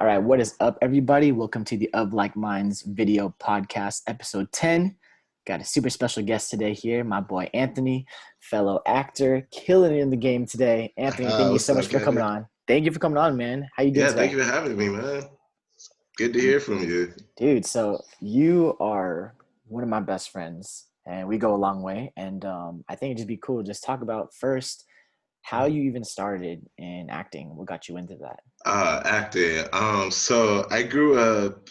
All right, what is up, everybody? Welcome to the Of Like Minds video podcast, episode 10. Got a super special guest today here, my boy Anthony, fellow actor, killing it in the game today. Anthony, thank you What's so much up, for coming Kevin? on. Thank you for coming on, man. How you doing Yeah, thank today? you for having me, man. Good to hear from you. Dude, so you are one of my best friends, and we go a long way. And I think it'd just be cool to just talk about first how you even started in acting. What got you into that? Acting. So I grew up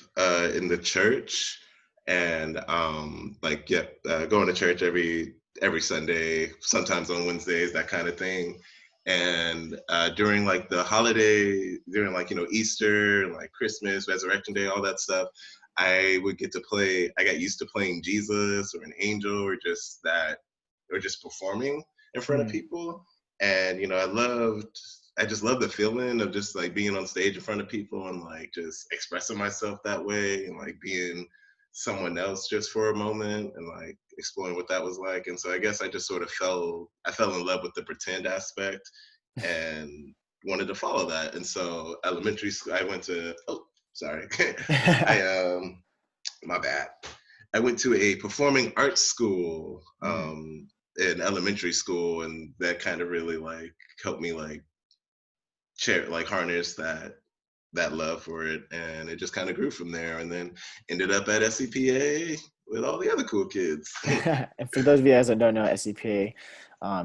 in the church, and going to church every Sunday, sometimes on Wednesdays, that kind of thing. And during like the holiday, during like Easter, like Christmas, Resurrection Day, all that stuff, I would get to play. I got used to playing Jesus or an angel, or just performing in front of Hmm. people. And I just love the feeling of just like being on stage in front of people and like just expressing myself that way and like being someone else just for a moment and like exploring what that was like. And so I guess I just sort of I fell in love with the pretend aspect and wanted to follow that. And so elementary school, I went to, oh, sorry. I, my bad. I went to a performing arts school Mm. in elementary school, and that kind of really like helped me like harness that love for it, and it just kind of grew from there, and then ended up at SCPA with all the other cool kids. And for those of you guys that don't know, SCPA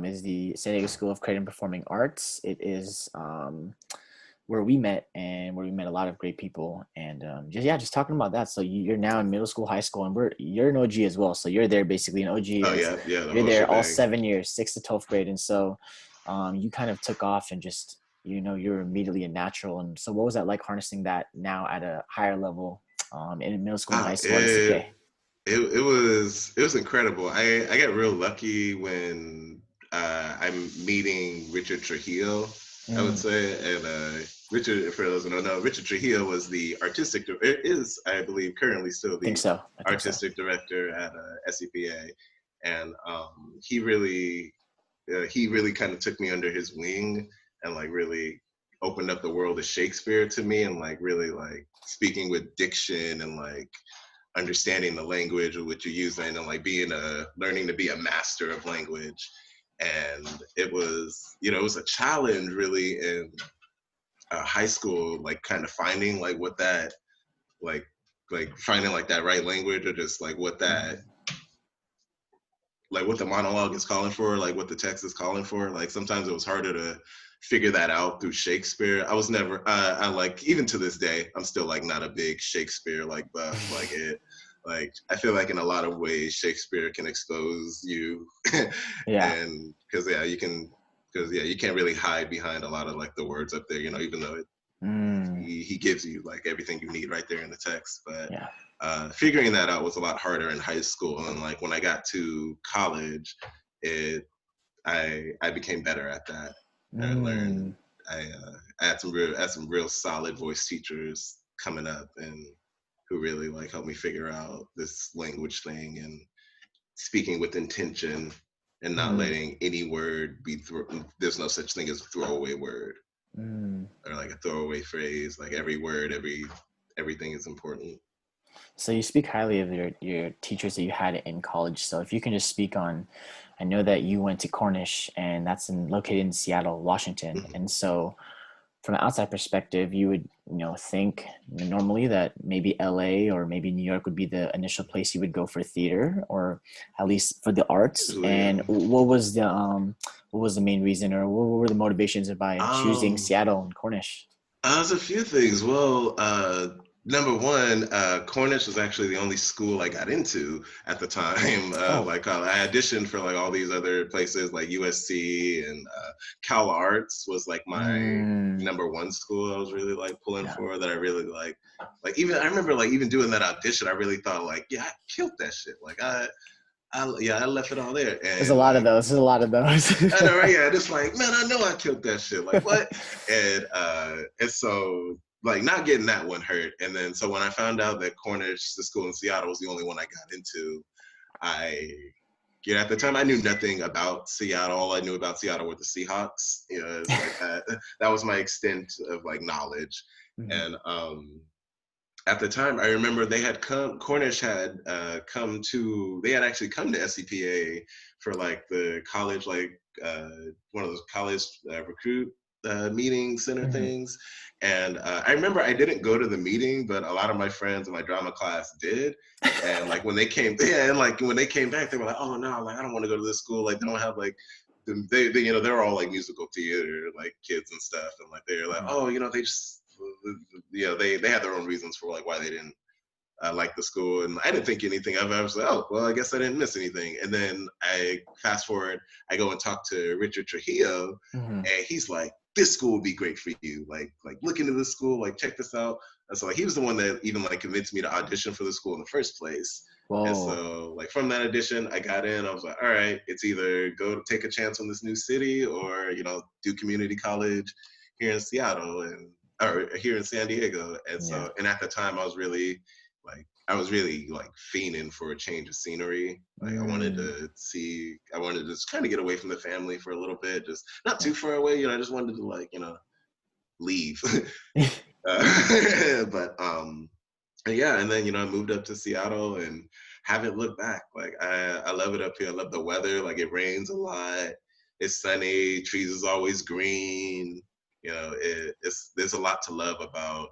is the San Diego School of Creative and Performing Arts. It is where we met and where we met a lot of great people. And just talking about that. So you're now in middle school, high school, and you're an OG as well. So you're there basically. An OG Oh is yeah, yeah, the you're whole there all shebang. 7 years, 6th to 12th grade, and so you kind of took off and just you're immediately a natural. And so what was that like harnessing that now at a higher level in middle school and high Ah, school at SCPA? it was incredible. I got real lucky when I'm meeting Richard Trujillo, I would Mm, say, and Richard, for those who don't know, Richard Trujillo was the is, I believe, currently still think the so. I think so. artistic director at SCPA, and he really kind of took me under his wing and like really opened up the world of Shakespeare to me, and like really like speaking with diction and like understanding the language of which you're using, and like learning to be a master of language. And it was it was a challenge really in high school, like kind of finding like what that like finding like that right language, or just like Mm, what the monologue is calling for, like what the text is calling for. Like sometimes it was harder to figure that out through Shakespeare. I was never, I like, even to this day, I'm still like not a big Shakespeare like buff. Like I feel like in a lot of ways Shakespeare can expose you, yeah. and because you can't really hide behind a lot of like the words up there, even though Mm, he gives you like everything you need right there in the text. But yeah. figuring that out was a lot harder in high school, and like when I got to college, it I became better at that. I learned Mm. I had some real solid voice teachers coming up, and who really like helped me figure out this language thing and speaking with intention and not Mm. letting any word be there's no such thing as a throwaway word Mm. or like a throwaway phrase. Like every word, everything is important. So you speak highly of your teachers that you had in college. So if you can just speak on, I know that you went to Cornish, and that's located in Seattle, Washington. Mhm. And so from an outside perspective, you would think normally that maybe LA or maybe New York would be the initial place you would go for theater, or at least for the arts. Usually, And what was the main reason, or what were the motivations by choosing um, Seattle and Cornish? there's a few things. Well, number one, Cornish was actually the only school I got into at the time. Oh. I auditioned for like all these other places like USC, and Cal Arts was like my Mm, number one school I was really like pulling yeah. for, that I really like. Like even I remember like even doing that audition, I really thought like, yeah, I killed that shit. Like I left it all there, There's a and lot of like those. There's a lot of those. I know, right? Yeah, just like, man, I know I killed that shit. Like what? And so like not getting that one hurt. And then so when I found out that Cornish, the school in Seattle, was the only one I got into, I at the time I knew nothing about Seattle. All I knew about Seattle were the Seahawks. It's like that. That was my extent of like knowledge. Mhm. And at the time, I remember Cornish had they had actually come to SCPA for like the college, like one of those college recruit meeting center Mhm. things. And I remember I didn't go to the meeting, but a lot of my friends in my drama class did. And like when they came, yeah, and like when they came back, they were like, "Oh no, like I don't want to go to this school. Like they don't have like they they're all like musical theater like kids and stuff, and like they're like, Mhm. oh, they just they had their own reasons for like why they didn't like the school, and I didn't think anything of it. I was like, oh, well, I guess I didn't miss anything. And then I fast forward, I go and talk to Richard Trujillo, Mhm. and he's like, this school would be great for you. Like look into this school, like check this out. And so like he was the one that even like convinced me to audition for the school in the first place. And Whoa. so like from that audition, I got in. I was like, all right, it's either go take a chance on this new city or do community college here in Seattle or here in San Diego. And Yeah. so and at the time I was really like fiending for a change of scenery. Like Mm. I wanted to just kind of get away from the family for a little bit, just not Yeah. too far away. I just wanted to like, leave. But yeah, and then I moved up to Seattle and haven't looked back. Like I love it up here. I love the weather. Like it rains a lot. It's sunny. Trees is always green. There's a lot to love about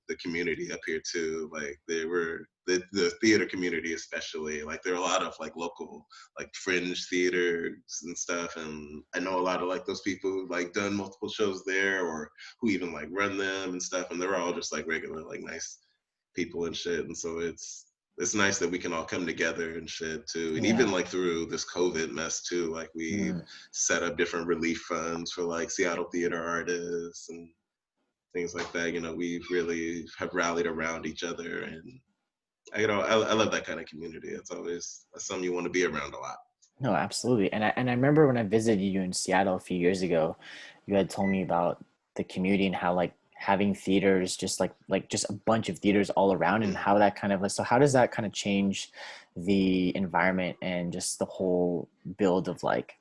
the community up here too. Like there were the theater community especially. Like there are a lot of like local like fringe theaters and stuff, and I know a lot of like those people who've like done multiple shows there or who even like run them and stuff, and they're all just like regular like nice people and shit. And so it's nice that we can all come together and shit too. And even Yeah. like through this COVID mess too, like we've Mm. set up different relief funds for like Seattle theater artists and things like that. We really have rallied around each other, and I love that kind of community. It's always something you want to be around a lot. No, absolutely. And I remember when I visited you in Seattle a few years ago, you had told me about the community and how like having theaters, just like just a bunch of theaters all around, and how that kind of like, so how does that kind of change the environment and just the whole build of like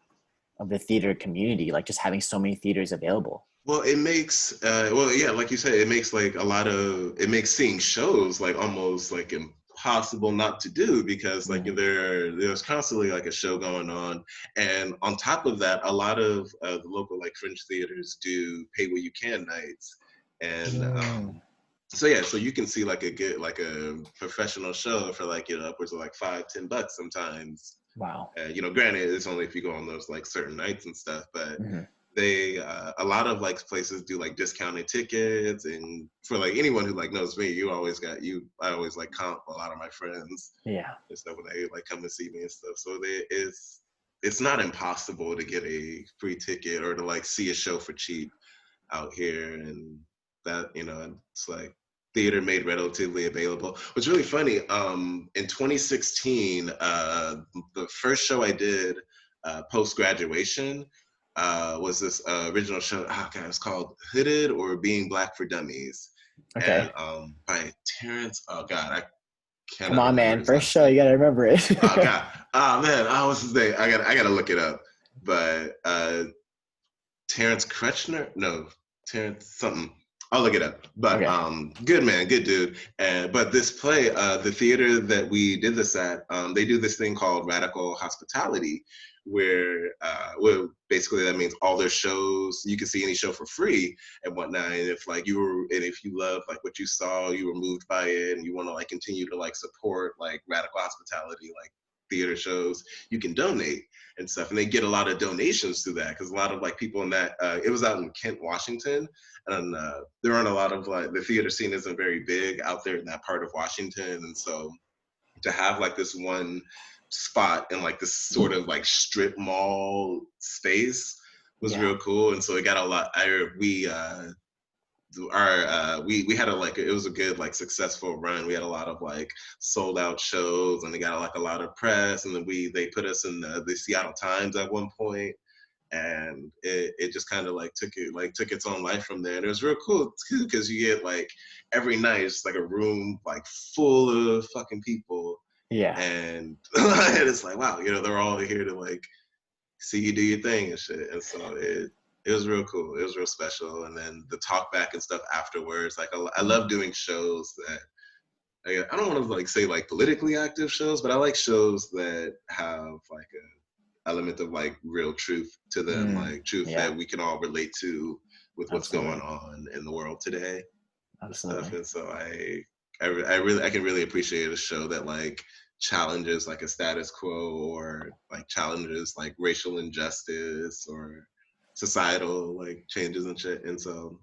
of the theater community, like just having so many theaters available? Well, it makes yeah, like you said, it makes like it makes seeing shows like almost like impossible not to do because like Mm. there's constantly like a show going on, and on top of that, a lot of the local like fringe theaters do pay what you can nights, and Mm. so yeah, so you can see like a professional show for like upwards of like $5-10 sometimes. Wow. Granted, it's only if you go on those like certain nights and stuff, but Hmm. they a lot of like places do like discounted tickets, and for like anyone who like knows me, I always like comp a lot of my friends Yeah. and stuff when they like come and see me and stuff. So it's not impossible to get a free ticket or to like see a show for cheap out here, and that it's like theater made relatively available. What's really funny, in 2016, the first show I did post graduation was this original show. Oh god, it's called Hooded or Being Black for Dummies, and Okay. by Terrence. Oh god, I Come cannot on, remember man. his First last show, name. you gotta remember it. Oh god, oh man, oh what's his name? I gotta look it up. But Terrence Kretschner? No, Terrence something. I'll look it up. But Okay. good man, good dude. But this play, the theater that we did this at, they do this thing called radical hospitality, where basically that means all their shows, you can see any show for free and whatnot. And if you love like what you saw, you were moved by it, and you want to like continue to like support like radical hospitality, like theater shows, you can donate and stuff, and they get a lot of donations through that because a lot of like people in that it was out in Kent, Washington, and there aren't a lot of like the theater scene isn't very big out there in that part of Washington, and so to have like this one spot in like this sort of like strip mall space was Yeah. real cool, and so it got a lot. We had it was a good like successful run. We had a lot of like sold out shows, and they got like a lot of press, and then they put us in the Seattle Times at one point, and it just kind of like took its own life from there. And it was real cool too because you get like every night it's like a room like full of fucking people, Yeah. and it's like, wow, they're all here to like see you do your thing and shit. And so it was real cool. It was real special. And then the talk back and stuff afterwards. Like I love doing shows that I don't want to like say like politically active shows, but I like shows that have like a element of like real truth to them, like truth Yeah, that we can all relate to with what's going absolutely. on in the world today and stuff. Absolutely. And so I can really appreciate a show that like challenges like a status quo or like challenges like racial injustice or societal like changes and shit. And so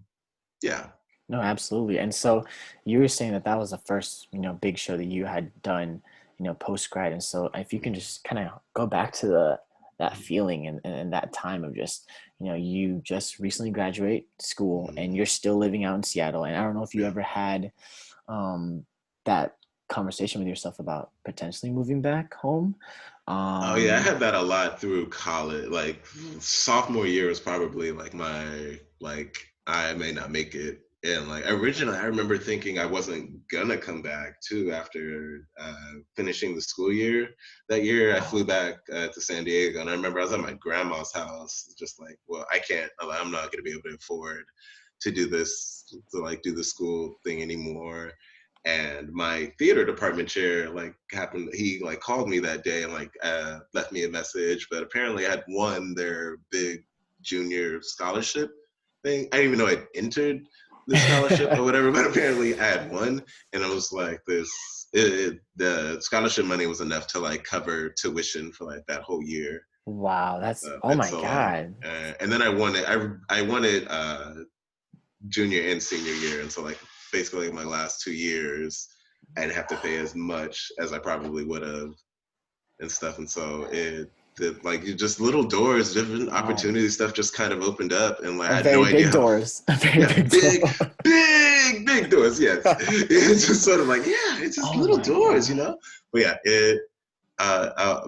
yeah. No, absolutely. And so you were saying that that was the first, big show that you had done, post grad. And so if you can just kind of go back to that feeling and that time of just, you just recently graduate school and Mhm. you're still living out in Seattle. And I don't know if you Yeah. ever had that conversation with yourself about potentially moving back home. Oh yeah, I Um, had that a lot through college. Like sophomore year was probably like my like I may not make it. And like originally, I remember thinking I wasn't gonna come back too after finishing the school year. That year, I flew back to San Diego, and I remember I was at my grandma's house, just like, well, I can't. I'm not gonna be able to afford to do this to like do the school thing anymore. And my theater department chair like happened he like called me that day and like left me a message, but apparently I had won their big junior scholarship thing. I didn't even know I'd entered the scholarship or whatever, but apparently I had won. And it was like the scholarship money was enough to like cover tuition for like that whole year. wow, oh And my so like God. and then I won it junior and senior year. And so like basically like, my last 2 years, I didn't have to pay as much as I probably would have and stuff. And so like you just little doors, different Oh, opportunity stuff just kind of opened up, and like I a had no very idea big how. doors. A very Yeah, big door. big doors. Yes, it's just sort of like it's just Oh little my doors. God. But yeah,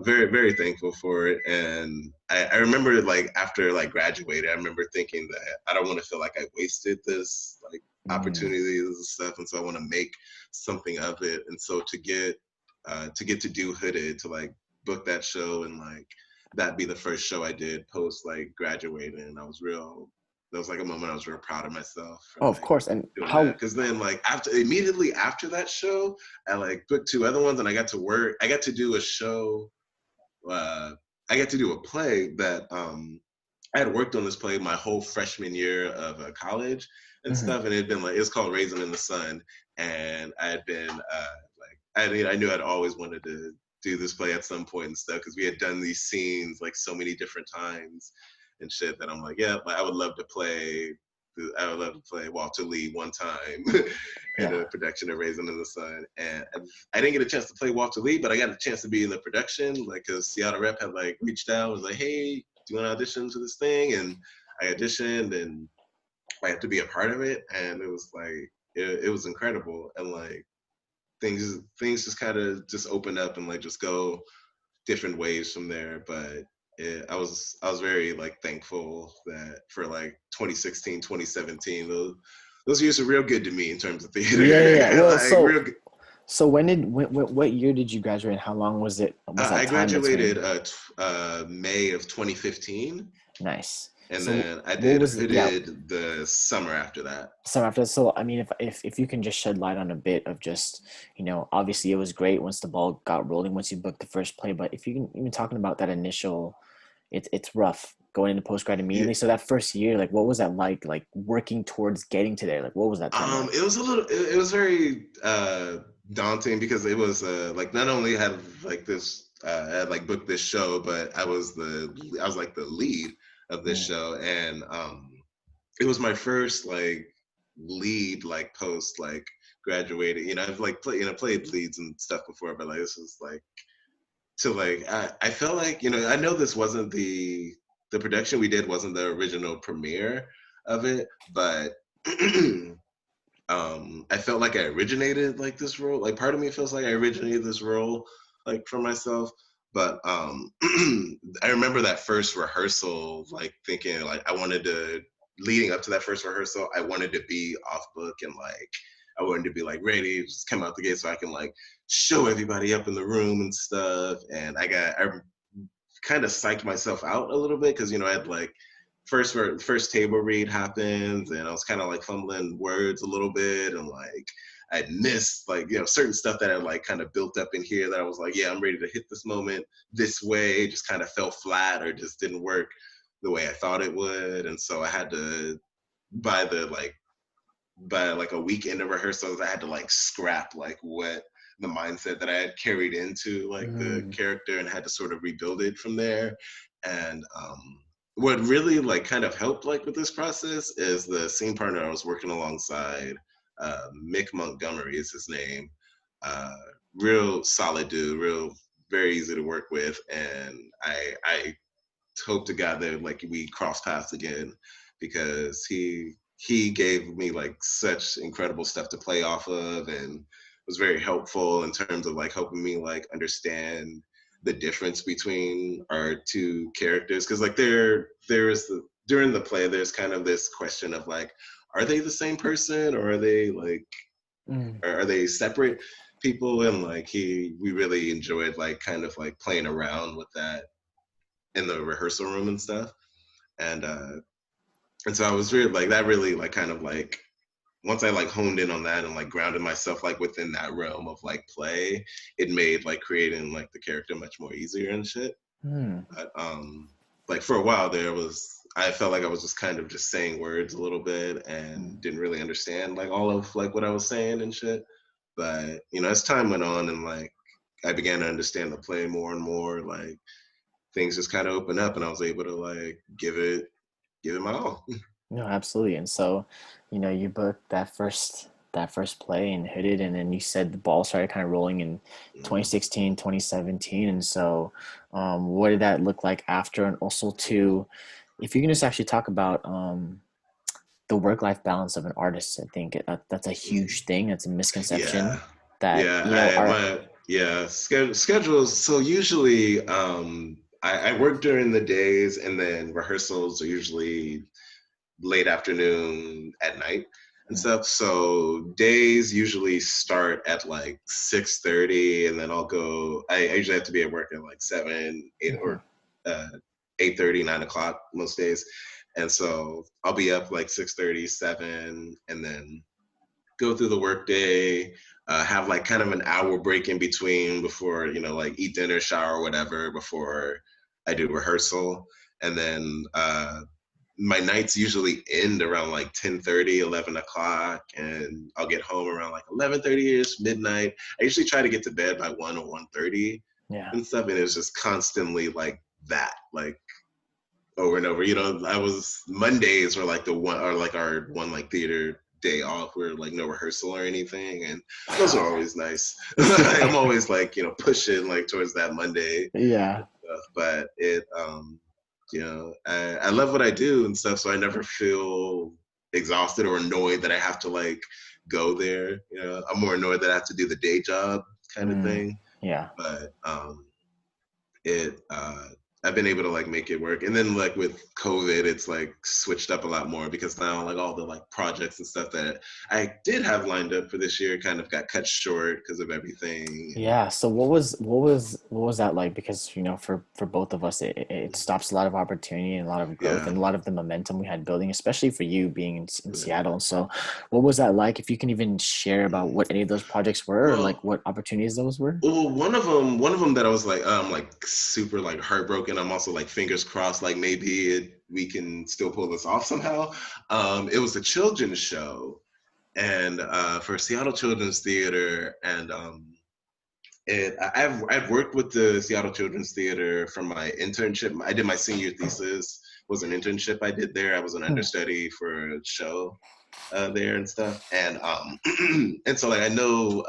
very very thankful for it. And I remember like after like graduated, I remember thinking that I don't want to feel like I wasted this like Mm, opportunities and stuff, and so I want to make something of it. And so to get to do Hooded, to like book that show and like that be the first show I did post like graduating, and I was real. That was like a moment I was real proud of myself for oh, of like course. And doing that. how? Because then like immediately after that show, I like booked two other ones, and I got to work. I got to do a show. Uh, I got to do a play that I had worked on this play my whole freshman year of college and Mhm. stuff, and it had been like it's called Raisin in the Sun, and I had been like I knew I'd always wanted to do this play at some point and stuff because we had done these scenes like so many different times and shit that I'm like, yeah, like, I would love to play. I would love to play Walter Lee one time in Yeah. a production of Raisin in the Sun, and I didn't get a chance to play Walter Lee, but I got a chance to be in the production, like because Seattle Rep had like reached out, was like, hey, do you want to audition for this thing? And I auditioned, and I had to be a part of it, and it was like it was incredible, and like things just kind of just open up and like just go different ways from there. But I was very like thankful that for like 2016, 2017, those years are real good to me in terms of Yeah, yeah, yeah. theater. Well, Like so real. what year did you graduate? And how long was that I time graduated between? May of 2015, Nice. and So then I what did was it? Yeah. Hooded the summer after that. So after so I mean if you can just shed light on a bit of just, obviously it was great once the ball got rolling once you booked the first play, but if you can even talking about that initial it's rough going into post grad Yeah. immediately. So that first year, like what was that like working towards getting to there? Like what was that time like? It was a little. It was very daunting because it was like not only had like this, I had like booked this show, but I was like the lead of this Mm, show, and it was my first like lead like post like graduated. I've like played leads and stuff before, but like this was like to like I felt like I know this wasn't the production we did wasn't the original premiere of it, but I felt like I originated like this role. Like part of me feels like I originated this role like for myself. But I remember that first rehearsal, like thinking like I wanted to leading up to that first rehearsal, I wanted to be off book and like I wanted to be like ready, just come out the gate so I can like show everybody up in the room and stuff. And I kind of psyched myself out a little bit because I had like first table read happens, and I was kind of like fumbling words a little bit, and like I'd missed like certain stuff that had like kind of built up in here that I was like, yeah, I'm ready to hit this moment this way. It just kind of fell flat or just didn't work the way I thought it would, and so I had to by the like by like a weekend of rehearsals, I had to like scrap like what the mindset that I had carried into like the Mm, character and had to sort of rebuild it from there. And what really like kind of helped like with this process is the scene partner I was working alongside, Mick Montgomery is his name. Uh, Real solid dude, real very easy to work with, and I hope to God that like we cross paths again because he gave me like such incredible stuff to play off of and was very helpful in terms of like helping me like understand the difference between our two characters because like there is the during the play there's kind of this question of like are they the same person or are they like mm. or are they separate people, and like we really enjoyed like kind of like playing around with that in the rehearsal room and stuff. And so I was really like that really like kind of like once I like honed in on that and like grounded myself like within that realm of like play, it made like creating like the character much more easier and shit. Mm. But like for a while there was I felt like I was just kind of just saying words a little bit and Mm. didn't really understand like all of like what I was saying and shit. But as time went on and like I began to understand the play more and more, like things just kind of opened up and I was able to like give it my all. No, absolutely. And so, you booked that first play and hit it, and then you said the ball started kind of rolling in Mhm. 2016, 2017. And so, what did that look like after? And also, too, if you can just actually talk about the work-life balance of an artist, I think that's a huge thing. That's a misconception Yeah, that, yeah. I art. my yeah schedules. So usually, I work during the days, and then rehearsals are usually late afternoon at night and stuff. So days usually start at like 6:30, and then I usually have to be at work at like 7, 8, Mhm. or 8:30, 9 o'clock most days. And so I'll be up like 6:30, 7, and then go through the workday, have like kind of an hour break in between before, like eat dinner, shower, whatever, before I do rehearsal. And then my nights usually end around like 10:30, 11 o'clock, and I'll get home around like 11:30ish, midnight. I usually try to get to bed by 1 or 1:30 Yeah. and stuff. And it's just constantly like that, like over and over. I was Mondays were like the one or like our one like theater day off where like no rehearsal or anything, and those are always nice. I'm always like pushing like towards that Monday Yeah. stuff, but I love what I do and stuff, so I never feel exhausted or annoyed that I have to like go there. I'm more annoyed that I have to do the day job kind of Mm, thing, yeah. but it I've been able to like make it work. And then like with COVID, it's like switched up a lot more because now like all the like projects and stuff that I did have lined up for this year kind of got cut short because of everything. And Yeah. So what was that like? Because for both of us, it stops a lot of opportunity and a lot of growth yeah. and a lot of the momentum we had building, especially for you being in Seattle. So, what was that like? If you can even share about Mm. what any of those projects were, or like Well, what opportunities those were. well, one of them that I was like super like heartbroken. I'm also like fingers crossed, like maybe we can still pull this off somehow. It was a children's show, and for Seattle Children's Theater, and I've worked with the Seattle Children's Theater from my internship. I did my senior thesis was an internship I did there. I was an Hmm. understudy for a show there and stuff, and and so like I know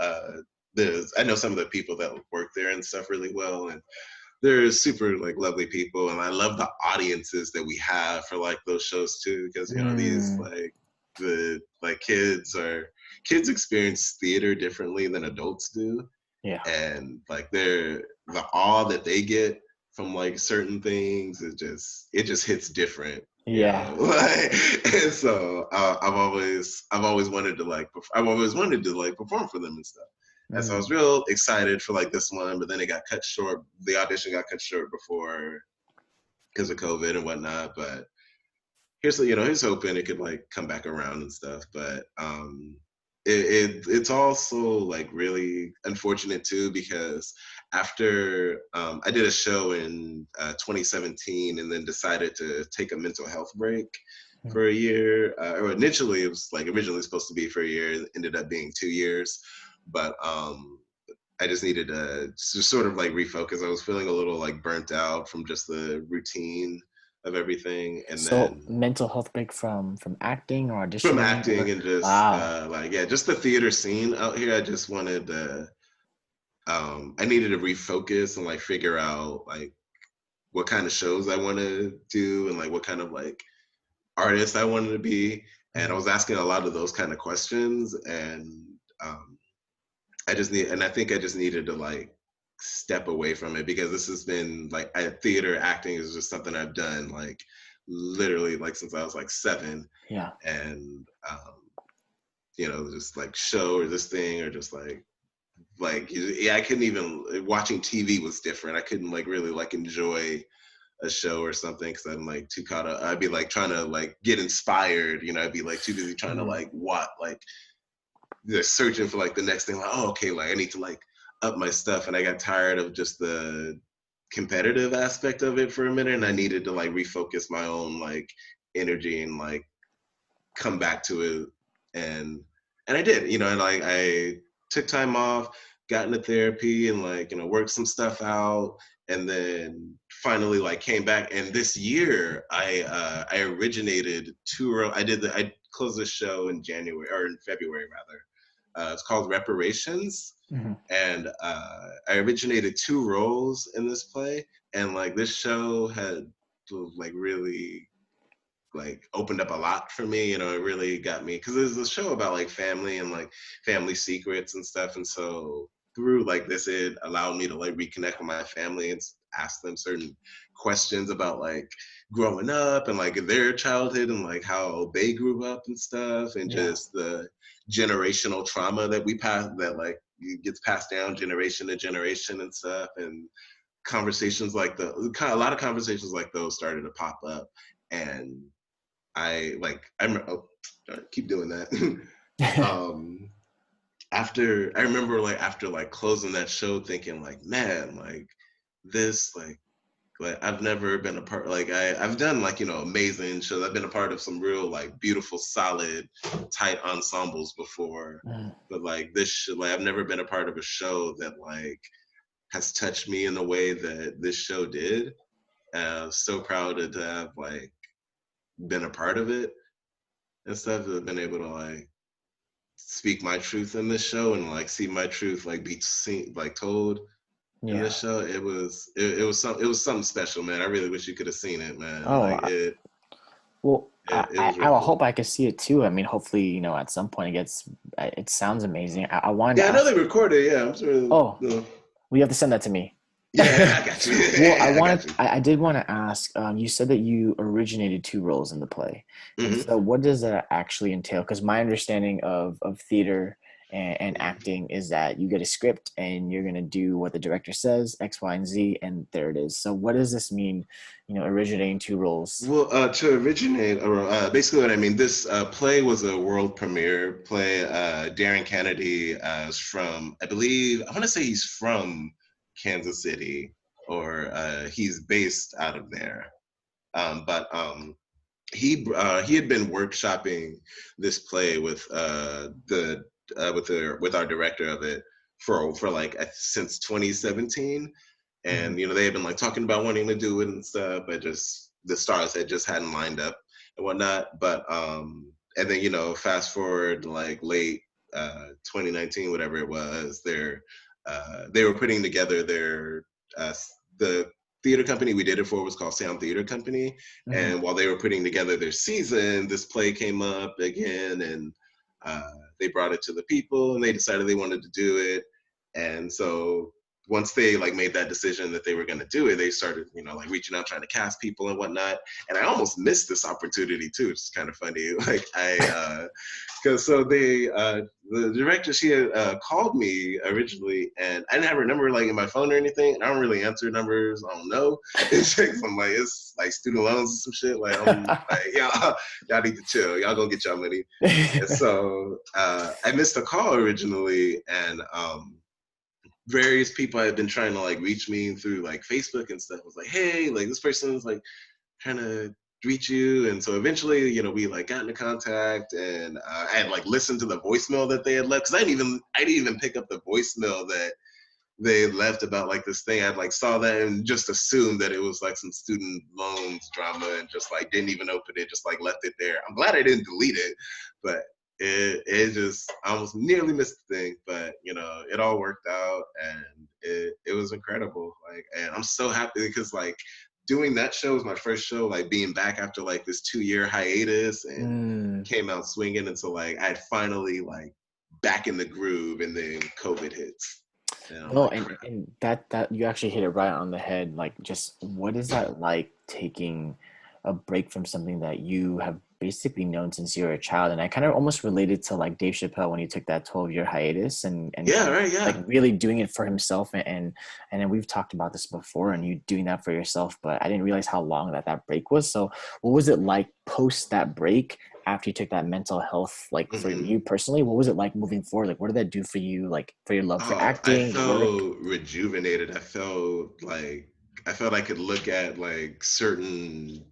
some of the people that work there and stuff really well, and they're super like lovely people, and I love the audiences that we have for like those shows too, because these Mm, like the like kids experience theater differently than adults do, yeah. and like the awe that they get from like certain things it just hits different you Yeah. know. And so I've always wanted to like I've always wanted to like perform for them and stuff. And so I was Mm. real excited for like this one, but then it got cut short. The audition got cut short before because of COVID and whatnot. But here's hoping it could like come back around and stuff. But it's also like really unfortunate too because after I did a show in 2017 and then decided to take a mental health break Mm. for a year. Or initially it was like originally supposed to be for a year, it ended up being 2 years, but I just needed to just sort of like refocus. I was feeling a little like burnt out from just the routine of everything, and So then mental health break from acting or from auditioning acting or and just wow. like yeah, just the theater scene out here. I just wanted to I needed to refocus and like figure out like what kind of shows I want to do and like what kind of like artist I wanted to be. And I Mm. was asking a lot of those kind of questions, and um, I think I just needed to like step away from it because this has been like theater acting is just something I've done like literally like since I was like 7, Yeah. and just like show or this thing or just like yeah, I couldn't even watching TV was different. I couldn't like really like enjoy a show or something because I'm like too caught up. I'd be like trying to like get inspired, I'd be like too busy trying to Mm. like what like just searching for like the next thing, like, oh, okay, like I need to like up my stuff. And I got tired of just the competitive aspect of it for a minute. And I needed to like refocus my own like energy and like come back to it. And I did, and like I took time off, got into therapy and like, worked some stuff out, and then finally like came back. And this year I originated I closed the show in January or in February rather. It's called Reparations, Mhm. and I originated 2 roles in this play, and like this show had like really like opened up a lot for me. It really got me because there's a show about like family and like family secrets and stuff, and so through like this, it allowed me to like reconnect with my family and ask them certain questions about like growing up and like their childhood and like how they grew up and stuff, and Yeah. just the generational trauma that we pass that like gets passed down generation to generation and stuff. And conversations like a lot of conversations like those started to pop up, and oh, keep doing that. um, I remember like after like closing that show, thinking like, man, like this, like I've never been a part. Like I've done like amazing shows. I've been a part of some real like beautiful, solid, tight ensembles before, Mm. but like like I've never been a part of a show that like has touched me in the way that this show did. And I'm so proud to have like been a part of it and stuff. Have been able to like speak my truth in this show and like see my truth like be seen like told in Yeah. this show. It was something special, man. I really wish you could have seen it, man. Oh, Like it well, it, it was I real will hope cool. I could see it too. I mean, hopefully, at some point it gets, it sounds amazing. I wanted to Yeah, I know ask, they recorded. Yeah, I'm sure. oh, No. well, you have to send that to me. Yeah, I got you. Well, I got you. I did want to ask, you said that you originated 2 roles in the play. And Hmm. so what does that actually entail? Because my understanding of theater and Hmm. acting is that you get a script and you're going to do what the director says, X, Y, and Z, and there it is. So what does this mean, originating 2 roles? Well, to originate, or basically what I mean, this play was a world premiere play. Darren Kennedy is from, I believe, I want to say he's from Kansas City, or he's based out of there. But he had been workshopping this play with with our director of it for like since 2017, Mhm. and they had been like talking about wanting to do it and stuff, but just the stars had just hadn't lined up and whatnot. But and then fast forward like late 2019, whatever it was, they were putting together their uh, the theater company we did it for was called Sound Theater Company. Mhm. And while they were putting together their season, this play came up again, and uh, they brought it to the people, and they decided they wanted to do it. And so once they like made that decision that they were going to do it, they started, like reaching out, trying to cast people and whatnot. And I almost missed this opportunity too. It's kind of funny. Like because so the director, she had called me originally, and I didn't have her number like in my phone or anything. And I don't really answer numbers. I don't know. I'm like, it's like student loans and some shit. Like I'm like, y'all need to chill. Y'all go get y'all money. And so I missed a call originally, and various people had been trying to like reach me through like Facebook and stuff. I was like, hey, like this person's like trying to reach you. And so eventually, we like got into contact, and I had like listened to the voicemail that they had left, because I didn't even pick up the voicemail that they left about like this thing. I like saw that and just assumed that it was like some student loans drama, and just like didn't even open it, just like left it there. I'm glad I didn't delete it, but it just, I almost nearly missed the thing, but it all worked out, and it was incredible. Like, and I'm so happy because like doing that show was my first show, like being back after like this 2-year hiatus, and Mm. came out swinging. And so like I'd finally like back in the groove, and then COVID hits. And I'm No, like, and that you actually hit it right on the head. Like, just what is that like taking a break from something that you have basically known since you were a child? And I kind of almost related to like Dave Chappelle when he took that 12-year hiatus and yeah, kind of right, like yeah. really doing it for himself and then we've talked about this before and you doing that for yourself, but I didn't realize how long that break was. So what was it like post that break after you took that mental health, like for Hmm. you personally? What was it like moving forward? Like what did that do for you, like for your love for Oh, I acting, your work? felt rejuvenated. I felt I could look at like certain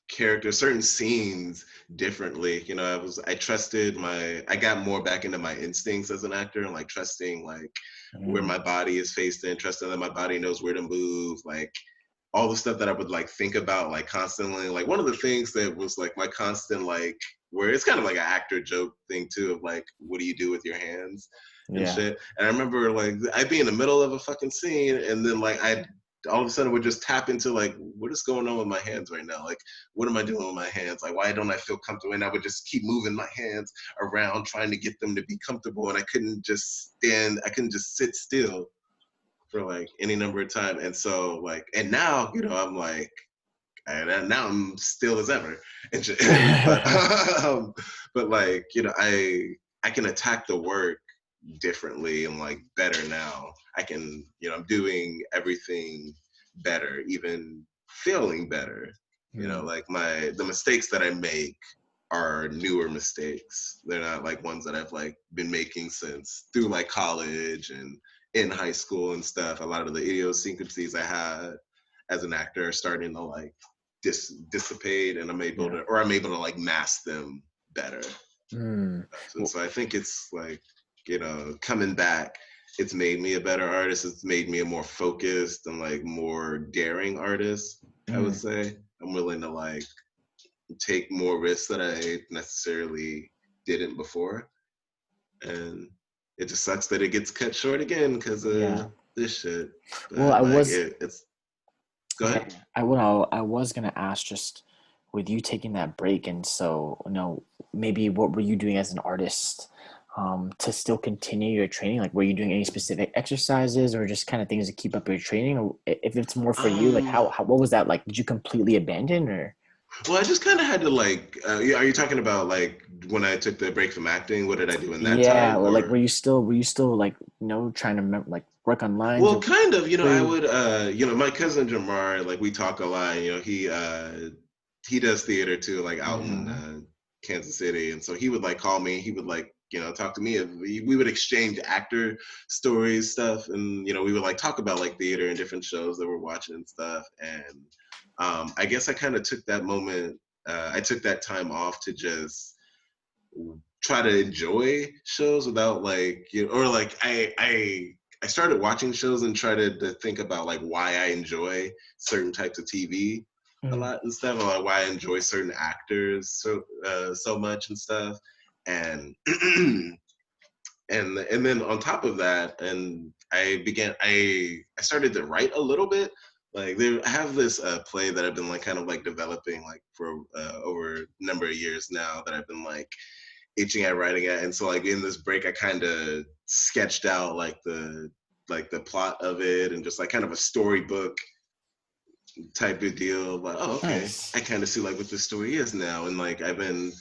characters, certain scenes differently. I got more back into my instincts as an actor, and like trusting like where Mm, my body is faced in, trusting that my body knows where to move, like all the stuff that I would like think about like constantly. Like one of the things that was like my constant like, where it's kind of like an actor joke thing too, of like, what do you do with your hands and yeah. shit. And I remember like I'd be in the middle of a fucking scene, and then like I all of a sudden would just tap into like, what is going on with my hands right now? Like, what am I doing with my hands? Like, why don't I feel comfortable? And I would just keep moving my hands around, trying to get them to be comfortable. And I couldn't just sit still for like any number of time. And so like, and now, I'm like, and now I'm still as ever. But but like, I can attack the work differently and like better now. I'm doing everything better, even feeling better. Mm, Like the mistakes that I make are newer mistakes. They're not like ones that I've like been making since through like college and in high school and stuff. A lot of the idiosyncrasies I had as an actor are starting to like dissipate, and yeah. I'm able to like mask them better. Mm, And so I think it's like, coming back, it's made me a better artist. It's made me a more focused and like more daring artist, I would mm, say. I'm willing to like take more risks that I necessarily didn't before. And it just sucks that it gets cut short again because yeah. of this shit. Well, But I like was it's go Yeah, ahead. I was gonna ask just with you taking that break, and so maybe what were you doing as an artist to still continue your training? Like, were you doing any specific exercises or just kind of things to keep up your training? Or if it's more for you, like Um how what was that like? Did you completely abandon or? well, I just kind of had to like yeah, are you talking about like when I took the break from acting, what did I do in that Yeah, time? or like Or were you still like trying to remember, like work on lines well, or kind of, I through? would my cousin Jamar, like we talk a lot. He does theater too, like out in Hmm. Kansas City. And so he would like call me, he would like, talk to me, and we would exchange actor stories, stuff. And we would like talk about like theater and different shows that we're watching and stuff. And I guess I kind of took that moment, I took that time off to just try to enjoy shows without like, or like I started watching shows and try to think about like why I enjoy certain types of TV a Mm, lot and stuff, or like why I enjoy certain actors so much and stuff. And and then on top of that, and I started to write a little bit. Like I have this play that I've been like kind of like developing like for over a number of years now, that I've been like itching at writing at. And so like in this break, I kind of sketched out like like the plot of it and just like kind of a storybook type of deal. But oh, okay, I Nice. kind of see like what the story is now. And like I've been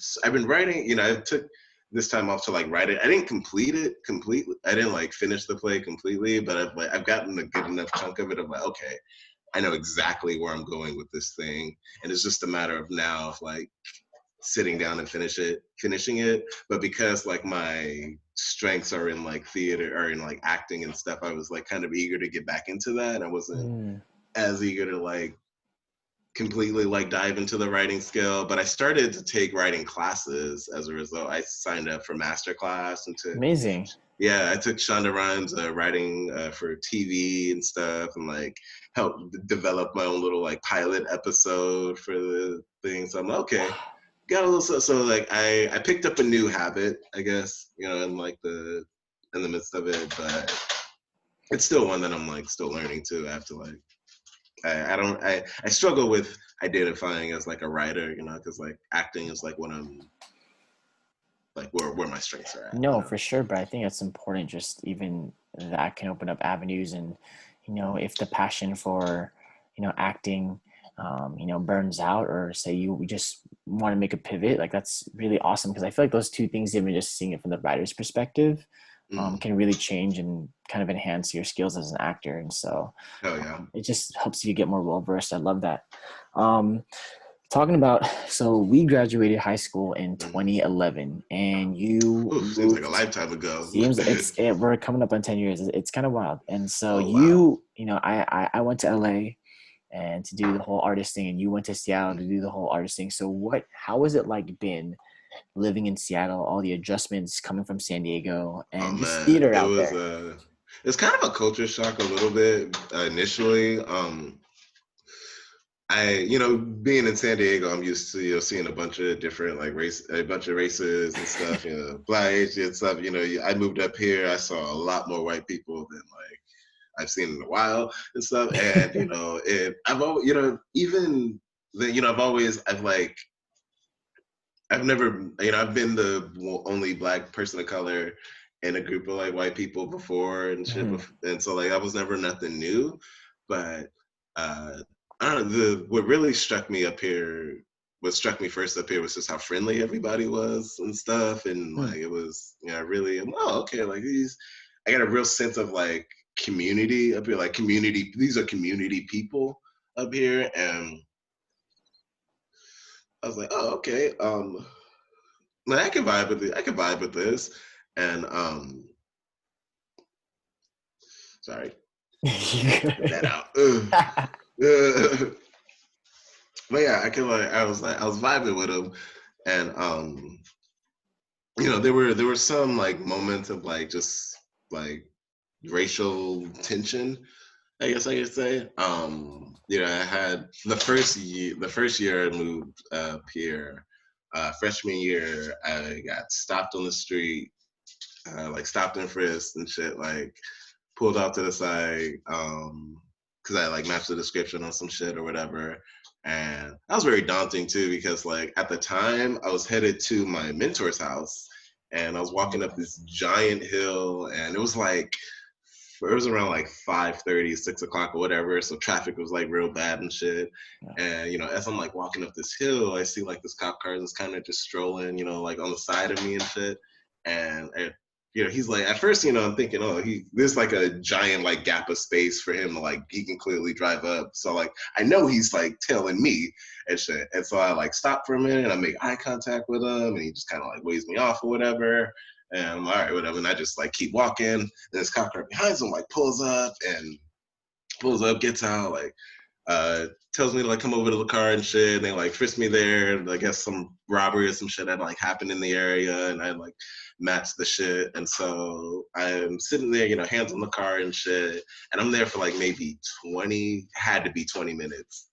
writing. You know, I took this time off to like write it. I didn't complete it completely. I didn't like finish the play completely, but I've gotten a good enough chunk of it. I'm like, okay, I know exactly where I'm going with this thing, and it's just a matter of now of like sitting down and finishing it. But because like my strengths are in like theater or in like acting and stuff, I was like kind of eager to get back into that. I wasn't Mm, as eager to like completely like dive into the writing skill, but I started to take writing classes as a result. I signed up for master class and took, amazing. yeah, I took Shonda Rhimes writing for TV and stuff, and like helped develop my own little like pilot episode for the thing. So I'm like, okay, got a little so like I picked up a new habit, I guess, you know, in like in the midst of it, but it's still one that I'm like still learning too. I have to like I don't I struggle with identifying as like a writer, you know, because like acting is like what I'm like where my strengths are at, you No, know. for sure, but I think it's important. Just even that can open up avenues, and if the passion for acting, burns out, or say you just want to make a pivot, like that's really awesome because I feel like those two things, even just seeing it from the writer's perspective, Mm. can really change and kind of enhance your skills as an actor, and so Hell yeah. it just helps you get more well versed. I love that. Um, Talking about, so we graduated high school in Mm. 2011, and you Oof, seems like a moved. lifetime ago. Seems we're coming up on 10 years. It's kind of wild. And so Oh wow. I went to LA and to do the whole artist thing, and you went to Seattle to do the whole artist thing. So how was it like been living in Seattle, all the adjustments coming from San Diego Oh and just man, theater out there? it's kind of a culture shock a little bit initially. Being in San Diego, I'm used to, seeing a bunch of different like a bunch of races and stuff, Black, Asian stuff. I moved up here, I saw a lot more white people than like I've seen in a while and stuff. And, I've always, even the, I've never, I've been the only Black person of color in a group of like white people before and shit. Mhm. And so like, I was never nothing new, but, uh, I don't know, what really struck me up here, what struck me first up here was just how friendly everybody was and stuff. And Hmm. like, it was, really, okay, like I got a real sense of like community up here, like these are community people up here. And I was like, oh, okay. Like, I can vibe with it. I can vibe with this. And sorry, get that out. But yeah, I was vibing with him, and there were some like moments of like just like racial tension, I guess I could say. I had the first year I moved up here, freshman year, I got stopped on the street, like stopped and frisked and shit, like pulled off to the side, because I like matched the description on some shit or whatever. And that was very daunting too, because like at the time I was headed to my mentor's house, and I was walking up this giant hill, and it was around like 5:30, 6 o'clock or whatever. So traffic was like real bad and shit. Yeah. And, as I'm like walking up this hill, I see like this cop car that's kind of just strolling, like on the side of me and shit. And, he's like, at first, I'm thinking, oh, there's like a giant like gap of space for him to like, he can clearly drive up. So like, I know he's like tailing me and shit. And so I like stop for a minute and I make eye contact with him, and he just kind of like waves me off or whatever. And I'm all right, whatever. And I just like keep walking. And this cop car behind him like pulls up, gets out, like tells me to like come over to the car and shit. And they like frisk me there. And I guess some robbery or some shit had like happened in the area, and I like matched the shit. And so I'm sitting there, hands on the car and shit. And I'm there for like maybe 20 minutes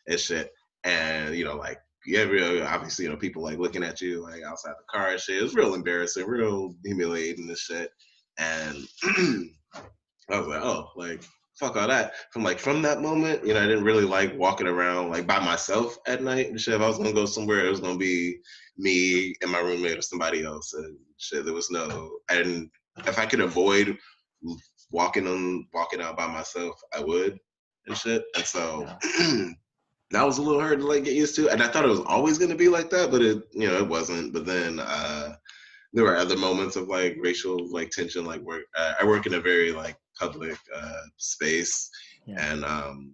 and shit. And like, yeah, obviously, people like looking at you like outside the car and shit. It was real embarrassing, real humiliating and shit. And I was like, oh, like fuck all that. From that moment, I didn't really like walking around like by myself at night and shit. If I was gonna go somewhere, it was gonna be me and my roommate or somebody else and shit. There was no, and if I could avoid walking out by myself, I would and shit. And so Yeah. that was a little hard to like get used to. And I thought it was always gonna be like that, but it wasn't. But then there were other moments of like racial like tension. Like I work in a very like public space, Yeah. and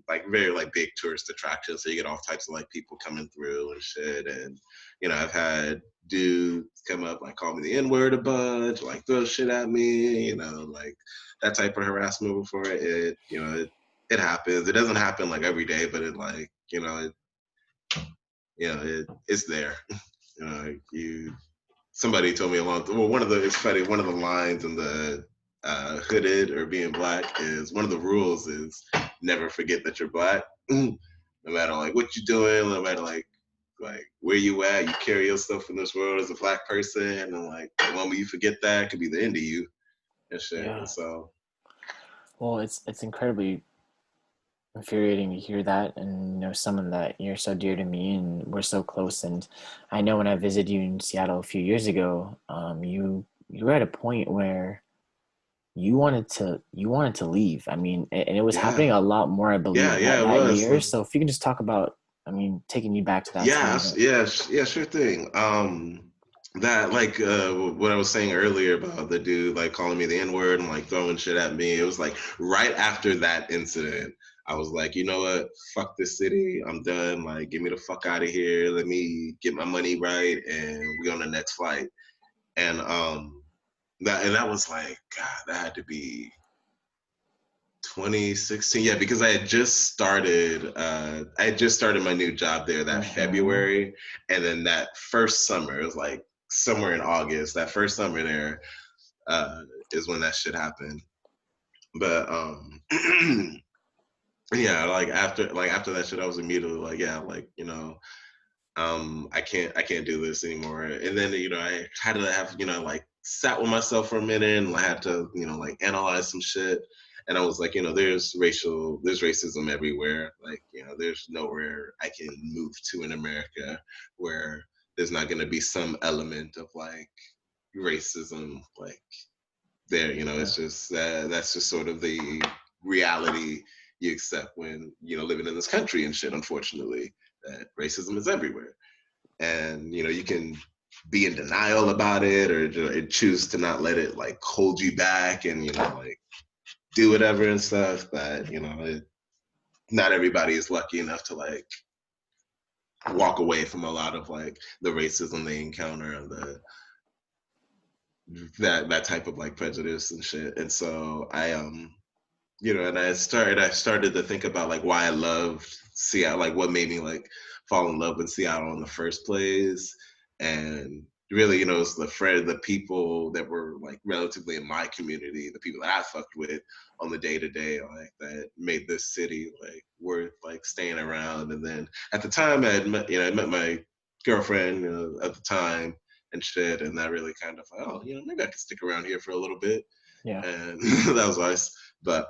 like very like big tourist attraction. So you get all types of like people coming through and shit. And I've had dudes come up like call me the N word a bunch, like throw shit at me. Like that type of harassment before it happens. It doesn't happen like every day, but it like it's there. You somebody told me it's funny, one of the lines in the hooded or being black is one of the rules is never forget that you're black. No matter like what you're doing, no matter like where you at, you carry yourself in this world as a black person, and like the moment you forget that it could be the end of you and shit. And Yeah. so Well, it's incredibly infuriating to hear that, and someone that you're so dear to me and we're so close. And I know when I visited you in Seattle a few years ago, you were at a point where you wanted to leave. I mean, and it was happening yeah, a lot more, I believe, that yeah, it that was. year. So if you can just talk about, I mean, taking you back to that Yeah, time. yeah, sure thing. That like what I was saying earlier about the dude like calling me the N word and like throwing shit at me. It was like right after that incident, I was like, you know what? Fuck this city. I'm done. Like, get me the fuck out of here. Let me get my money right, and we on the next flight. And that was like, God, that had to be 2016. Yeah, because I had just started my new job there that Mm-hmm. February. And then that first summer, it was like somewhere in August, that first summer there, uh is when that shit happened. But yeah, like after that shit, I was immediately like, yeah, like, I can't do this anymore. And then I had to have like sat with myself for a minute, and I had to like analyze some shit. And I was like, there's racism everywhere. Like, there's nowhere I can move to in America where there's not going to be some element of like racism like there. Yeah. It's just that's just sort of the reality you accept when living in this country and shit. Unfortunately, that racism is everywhere. And you can be in denial about it, or choose to not let it like hold you back, and like do whatever and stuff. But not everybody is lucky enough to like walk away from a lot of like the racism they encounter, and that type of like prejudice and shit. And so and I started to think about like why I loved Seattle, like what made me like fall in love with Seattle in the first place. And really, it's the people that were like relatively in my community, the people that I fucked with on the day to day, like that made this city like worth like staying around. And then at the time I met my girlfriend, at the time and shit, and that really kind of like, oh, maybe I could stick around here for a little bit. Yeah. And that was nice. But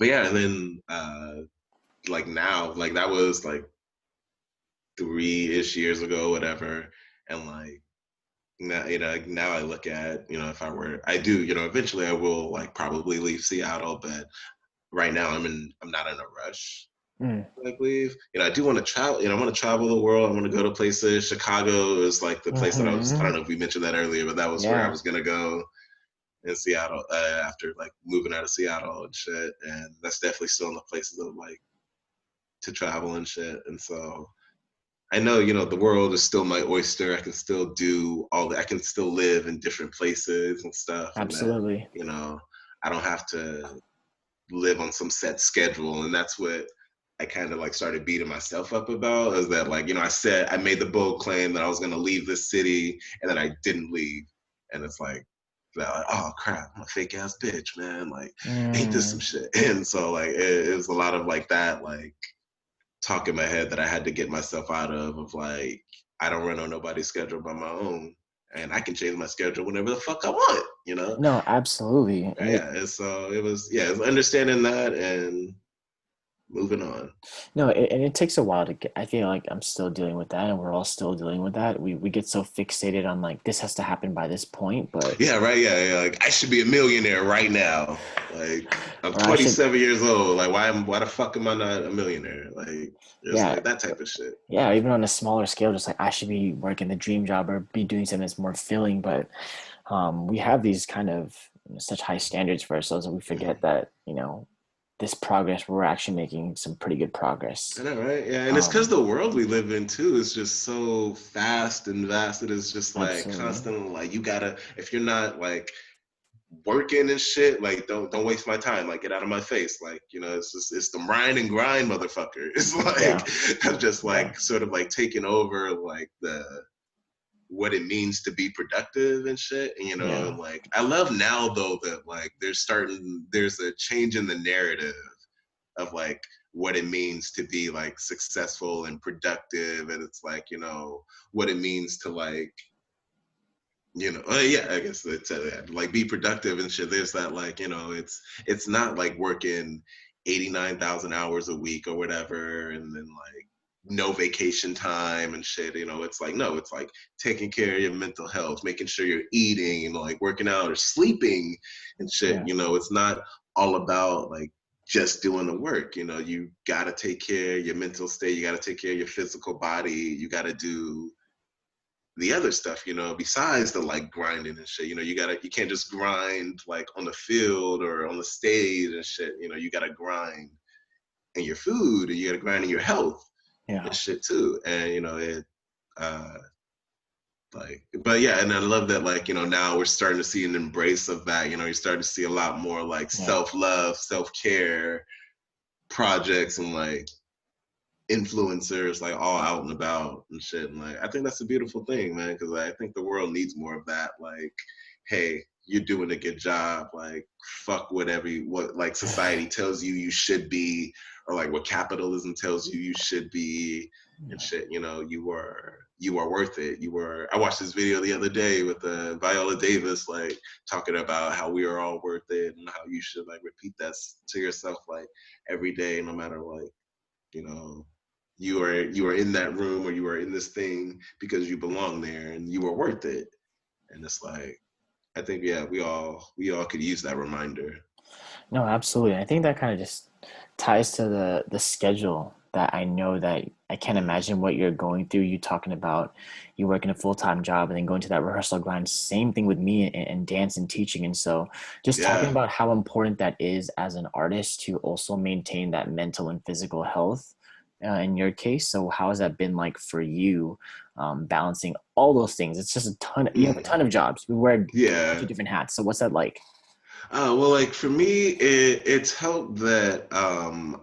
yeah, and then like now, like that was like 3-ish years ago, whatever. And like now, now I look at, if I do, eventually I will like probably leave Seattle, but right now I'm not in a rush Mm. to like leave. I do want to travel, I want to travel the world. I want to go to places. Chicago is like the place that I Mm-hmm. don't know if we mentioned that earlier, but that was where I Yeah. was going to go in Seattle, after like moving out of Seattle and shit. And that's definitely still in the places of like to travel and shit. And so I know, the world is still my oyster. I can still do all that. I can still live in different places and stuff. And that, Absolutely. I don't have to live on some set schedule. And that's what I kind of like started beating myself up about, is that like, I made the bold claim that I was going to leave this city, and then I didn't leave. And it's like, oh crap, I'm a fake ass bitch, man. Like, ain't this some Mm. shit? And so like, it was a lot of like that, like, talk in my head that I had to get myself out of like, I don't run on nobody's schedule but my own, and I can change my schedule whenever the fuck I want. No, absolutely. Yeah, and so it was understanding that, and moving on. No, and it takes a while to get. I feel like I'm still dealing with that, and we're all still dealing with that. We get so fixated on like this has to happen by this point, but Yeah, right. Yeah, yeah. Like I should be a millionaire right now. Like I'm or I should, 27 years old. Like why the fuck am I not a millionaire? Like just yeah, like that type of shit. yeah. Even on a smaller scale, just like I should be working the dream job or be doing something that's more filling. But we have these kind of such high standards for ourselves that we forget that this progress we're actually making some pretty good I progress. know, right? Yeah, and it's because Um, the world we live in too is just so fast and vast. It is just like Absolutely, constantly like you gotta if you're not like working and shit, like don't waste my time. Like get out of my face. Like it's just it's the grind, motherfucker. It's yeah, like I'm just yeah, like sort of like taking over like the what it means to be productive and shit. And yeah, and like I love now though that like there's a change in the narrative of like what it means to be like successful and productive, and it's like what it means to like yeah, I guess it's like be productive and shit. There's that like it's not like working 89,000 hours a week or whatever, and then like no vacation time and shit. It's like no, it's like taking care of your mental health, making sure you're eating and like working out or sleeping and shit. yeah, It's not all about like just doing the work. You gotta take care of your mental state. You gotta take care of your physical body. You gotta do the other stuff, besides the like grinding and shit. You can't just grind like on the field or on the stage and shit. You gotta grind in your food and you gotta grind in your health and yeah, shit too. And it uh like but yeah, and I love that like, now we're starting to see an embrace of that. You're starting to see a lot more like yeah. self-love, self-care projects and like influencers like all out and about and shit. And like, I think that's a beautiful thing, man, because I think the world needs more of that. Like, hey, you're doing a good job. Like, fuck what like society tells you you should be, or like what capitalism tells you you should be, and Yeah. shit. You are worth it. I watched this video the other day with Viola Davis, like talking about how we are all worth it and how you should like repeat that to yourself like every day, no matter like you know you are in that room or you are in this thing because you belong there and you are worth it. And it's like I think yeah, we all could use that reminder. No, absolutely. I think that kind of just ties to the schedule that I know that I can't Mm. imagine what you're going through. You talking about you working a full-time job and then going to that rehearsal grind. Same thing with me and dance and teaching. And so just talking Yeah, about how important that is as an artist to also maintain that mental and physical health in your case. So how has that been like for you, balancing all those things? It's just a ton. You have a mm. ton of jobs. We wear a bunch of Yeah. different hats. So what's that like? Well, like for me, it's helped that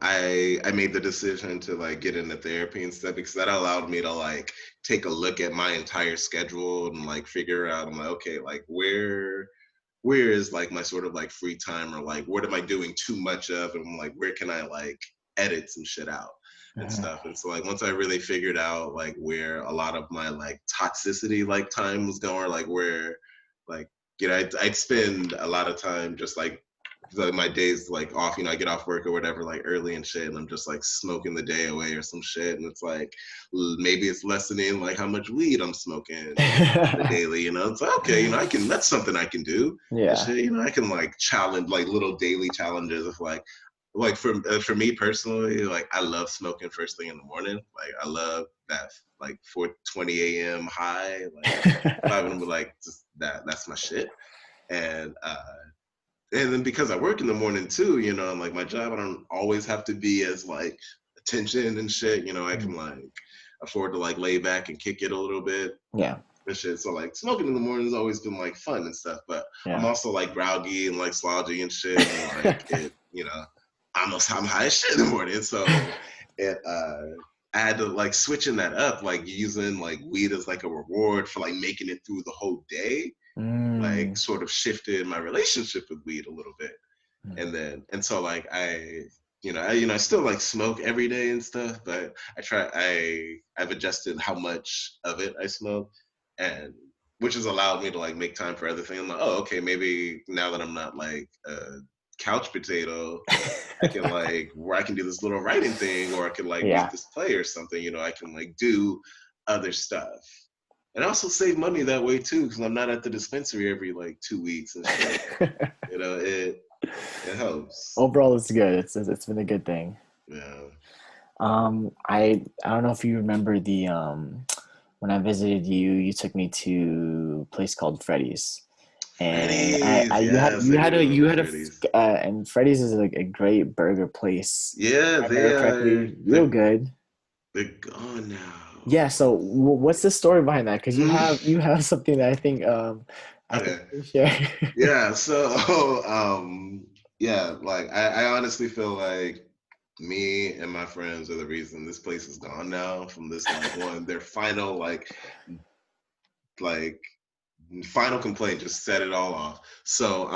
I made the decision to like get into therapy and stuff because that allowed me to like take a look at my entire schedule and like figure out I'm like okay like where is like my sort of like free time or like what am I doing too much of and like where can I like edit some shit out and Mhm. stuff. And so like once I really figured out like where a lot of my like toxicity like time was going, like where like I'd spend a lot of time just like my days like off, I get off work or whatever like early and shit, and I'm just like smoking the day away or some shit, and it's like maybe it's lessening like how much weed I'm smoking on the daily, it's like okay, I can that's something I can do and Yeah. shit, I can like challenge like little daily challenges of like for me personally, like I love smoking first thing in the morning. Like I love that like 4:20 a.m. high. Like vibing with like just that's my shit. And and then because I work in the morning too, and like my job, I don't always have to be as like attention and shit. I can Mm. like afford to like lay back and kick it a little bit Yeah. and shit. So like smoking in the morning has always been like fun and stuff. But I'm Yeah. also like groggy and like slodgy and shit, and like I'm high as shit in the morning. So it I had to like switching that up, like using like weed as like a reward for like making it through the whole day, like Mm. sort of shifted my relationship with weed a little bit. Mm. And so like I still like smoke every day and stuff, but I've adjusted how much of it I smoke, and which has allowed me to like make time for other things. I'm like, oh, okay, maybe now that I'm not like couch potato. I can like where I can do this little writing thing, or I can like read Yeah. this play or something. You know, I can like do other stuff, and I also save money that way too because I'm not at the dispensary every like 2 weeks and shit. You know, it helps. Overall, it's good. It's been a good thing. Yeah. I don't know if you remember the when I visited you, you took me to a place called Freddy's, and Freddy's, yes, I do remember Freddy's. And Freddy's is like a great burger place. Yeah, If I remember correctly, real good. they're gone now. Yeah. So what's the story behind that? Because you have something that I think Okay. you can share. Yeah, so yeah, like I honestly feel like me and my friends are the reason this place is gone now from this like one their like final complaint just set it all off. So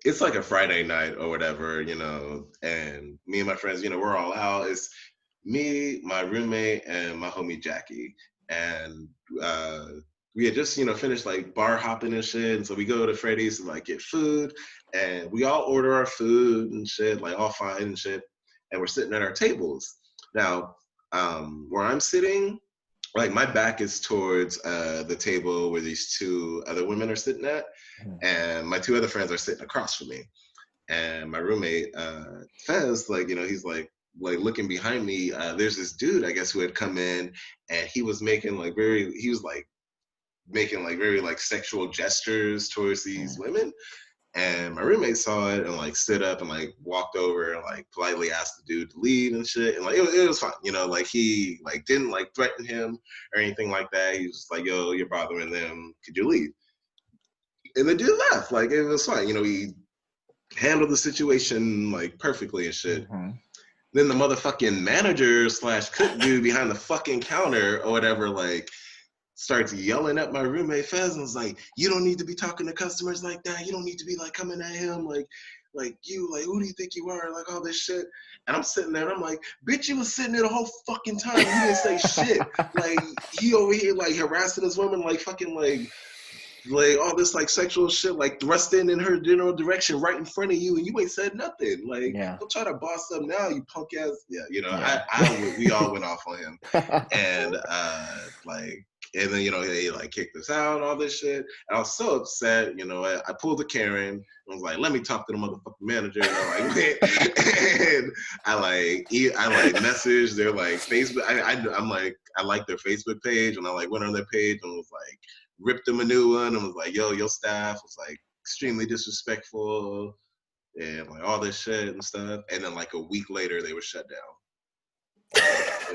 it's like a Friday night or whatever, you know, and me and my friends, you know, we're all out. It's me, my roommate, and my homie Jackie. And uh, we had just, you know, finished like bar hopping and shit. And so we go to Freddy's to like get food. And we all order our food and shit, like all fine and shit. And we're sitting at our tables. Now, where I'm sitting, like my back is towards the table where these two other women are sitting at, and my two other friends are sitting across from me. And my roommate Fez, like you know, he's like looking behind me. There's this dude, I guess, who had come in, and he was making like very like sexual gestures towards these women. And my roommate saw it and like stood up and like walked over and like politely asked the dude to leave and shit. And like it was fine, you know, like he like didn't like threaten him or anything like that. He was just like, yo, you're bothering them. Could you leave? And the dude left. Like it was fine. You know, he handled the situation like perfectly and shit. Mhm. Then the motherfucking manager slash cook dude behind the fucking counter or whatever, like starts yelling at my roommate Fez and was like, you don't need to be talking to customers like that. You don't need to be like coming at him like you, like who do you think you are? Like all this shit. And I'm sitting there and I'm like, bitch, you was sitting there the whole fucking time. You didn't say shit. Like he over here like harassing this woman like fucking like all this like sexual shit like thrusting in her general direction right in front of you and you ain't said nothing. Like Yeah. don't try to boss up now, you punk ass. Yeah, you know, Yeah. we all went off on him. And like and then you know he like kicked us out and all this shit. And I was so upset, you know. I pulled a Karen and was like, let me talk to the motherfucking manager. And I like went and I like messaged their like Facebook. I'm like I like their Facebook page and I like went on their page and was like ripped them a new one and was like, yo, your staff was like extremely disrespectful and like all this shit and stuff. And then like a week later, they were shut down.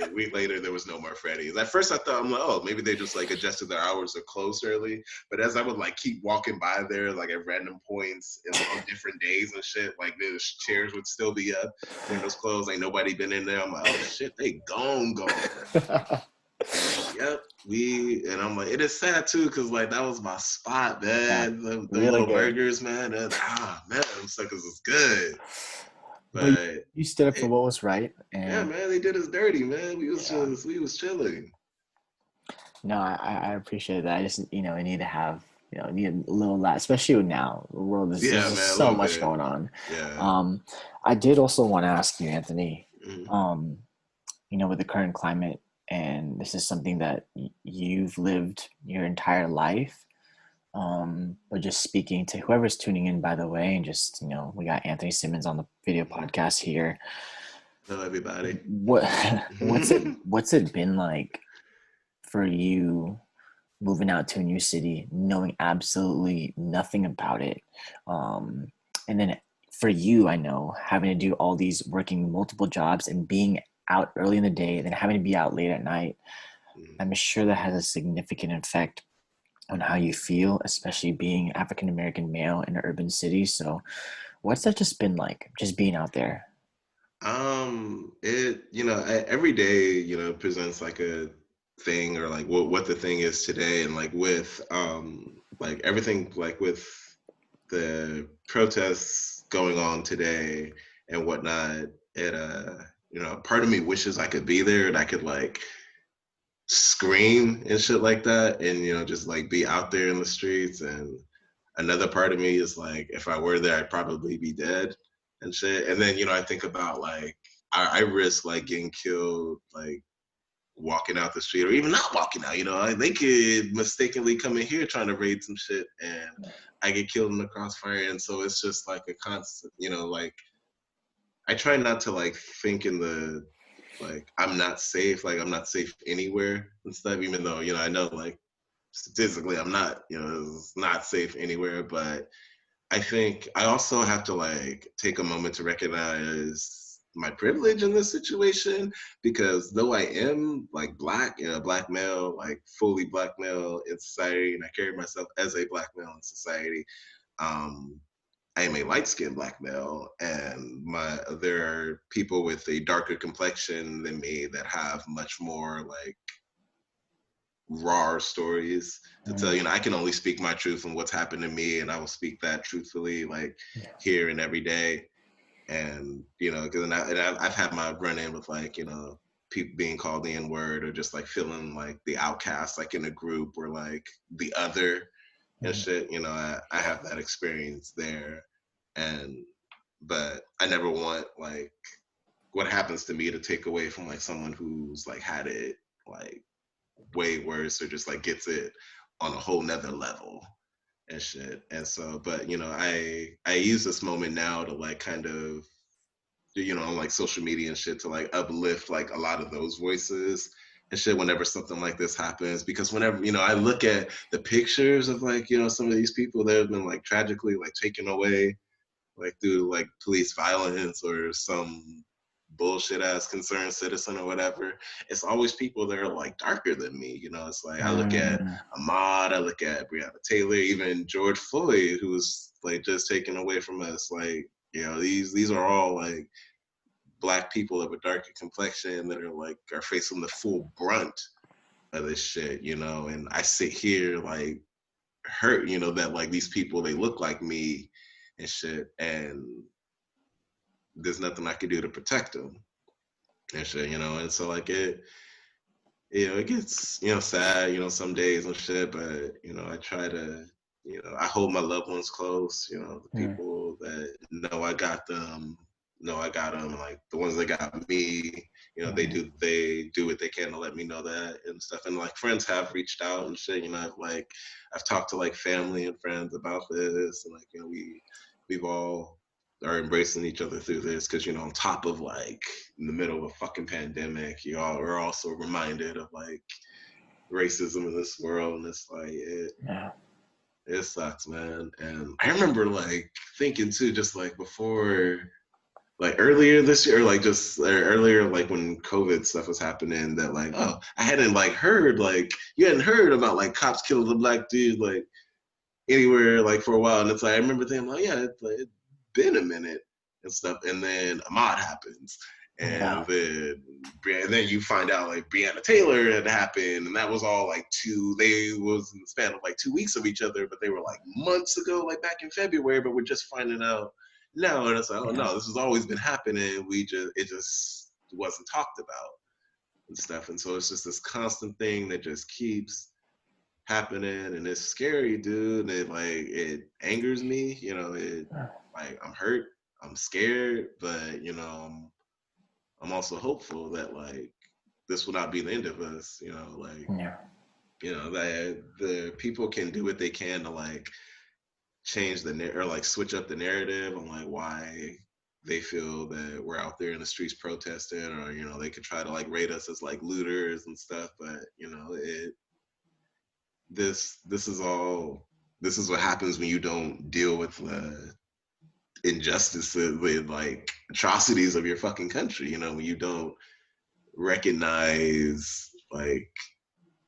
A week later, there was no more Freddy's. At first, I thought, I'm like, oh, maybe they just like adjusted their hours or closed early. But as I would like keep walking by there, like at random points and on different days and shit, like the chairs would still be up, windows closed, ain't nobody been in there. I'm like, oh shit, they gone. And yep, and I'm like, it is sad too, cause like that was my spot, Yeah. man. Them Really little good. burgers, man. Man, them suckers is good. But But you stood up for it, what was right, yeah, and man, they did us dirty, man. yeah. We was chilling. No, I appreciate that. I just I need to have I need a little that, especially now. The world is there's Yeah, just man, a so little much bit. going on. Yeah. Um, I did also want to ask you, Anthony. Mhm. Um, with the current climate, and this is something that you've lived your entire life. But just speaking to whoever's tuning in, by the way, and just we got Anthony Simmons on the video podcast here. Hello, everybody. What what's it been like for you moving out to a new city, knowing absolutely nothing about it, um, and then for you, I know having to do all these working multiple jobs and being out early in the day, and then having to be out late at night. I'm sure that has a significant effect on how you feel, especially being African American male in an urban city. So, what's that just been like, just being out there? it every day presents like a thing or like what the thing is today, and like with like everything like with the protests going on today and whatnot. It part of me wishes I could be there and I could like scream and shit like that and just like be out there in the streets. And another part of me is like, if I were there, I'd probably be dead and shit. And then, I think about like, I risk like getting killed, like walking out the street or even not walking out, like, they could mistakenly come in here trying to raid some shit and I get killed in the crossfire. And so it's just like a constant, like, I try not to like think in the, like, I'm not safe, like I'm not safe anywhere and stuff, even though, I know like statistically I'm not, it's not safe anywhere. But I think I also have to like take a moment to recognize my privilege in this situation, because though I am like black, black male, like fully black male in society, and I carry myself as a black male in society, um, I am a light-skinned black male, and there are people with a darker complexion than me that have much more like raw stories to tell. I can only speak my truth and what's happened to me, and I will speak that truthfully, like Yeah. here and every day. And because I've had my run in with like people being called the N-word, or just like feeling like the outcast, like in a group, or like the other and shit. I have that experience there, and but I never want like what happens to me to take away from like someone who's like had it like way worse, or just like gets it on a whole nother level and shit. And so, but I use this moment now to like kind of on like social media and shit to like uplift like a lot of those voices and shit whenever something like this happens. Because whenever I look at the pictures of like some of these people that have been like tragically like taken away like through like police violence or some bullshit ass concerned citizen or whatever, it's always people that are like darker than me. It's like I look at Ahmaud, I look at Breonna Taylor, even George Floyd, who was like just taken away from us. Like, these are all like black people of a darker complexion that are facing the full brunt of this shit, and I sit here like hurt, that like these people, they look like me and shit, and there's nothing I can do to protect them and shit, and so like it gets, sad, some days and shit, but, I try to, I hold my loved ones close, the people that know I got them, like the ones that got me, they do what they can to let me know that and stuff. And like friends have reached out and shit, I've talked to like family and friends about this, and like, we've all are embracing each other through this, because on top of like in the middle of a fucking pandemic, you all are also reminded of like racism in this world, and it's like it sucks, man. And I remember like thinking too, just like before, like earlier this year, like just earlier, like when COVID stuff was happening, that like, oh, I hadn't like heard, like you hadn't heard about like cops killing a black dude like anywhere like for a while. And it's like I remember thinking like, yeah, it's been a minute and stuff. And then Ahmaud happens. And then you find out like Breonna Taylor had happened, and that was all like they was in the span of like 2 weeks of each other, but they were like months ago, like back in February, but we're just finding out now. And it's like, oh no, this has always been happening. It just wasn't talked about and stuff. And so it's just this constant thing that just keeps happening, and it's scary, dude. It angers me, it like I'm hurt, I'm scared, but I'm also hopeful that like this will not be the end of us, that the people can do what they can to like change or like switch up the narrative on like why they feel that we're out there in the streets protesting, or they could try to like rate us as like looters and stuff, but this is what happens when you don't deal with the injustices, with like atrocities of your fucking country, when you don't recognize like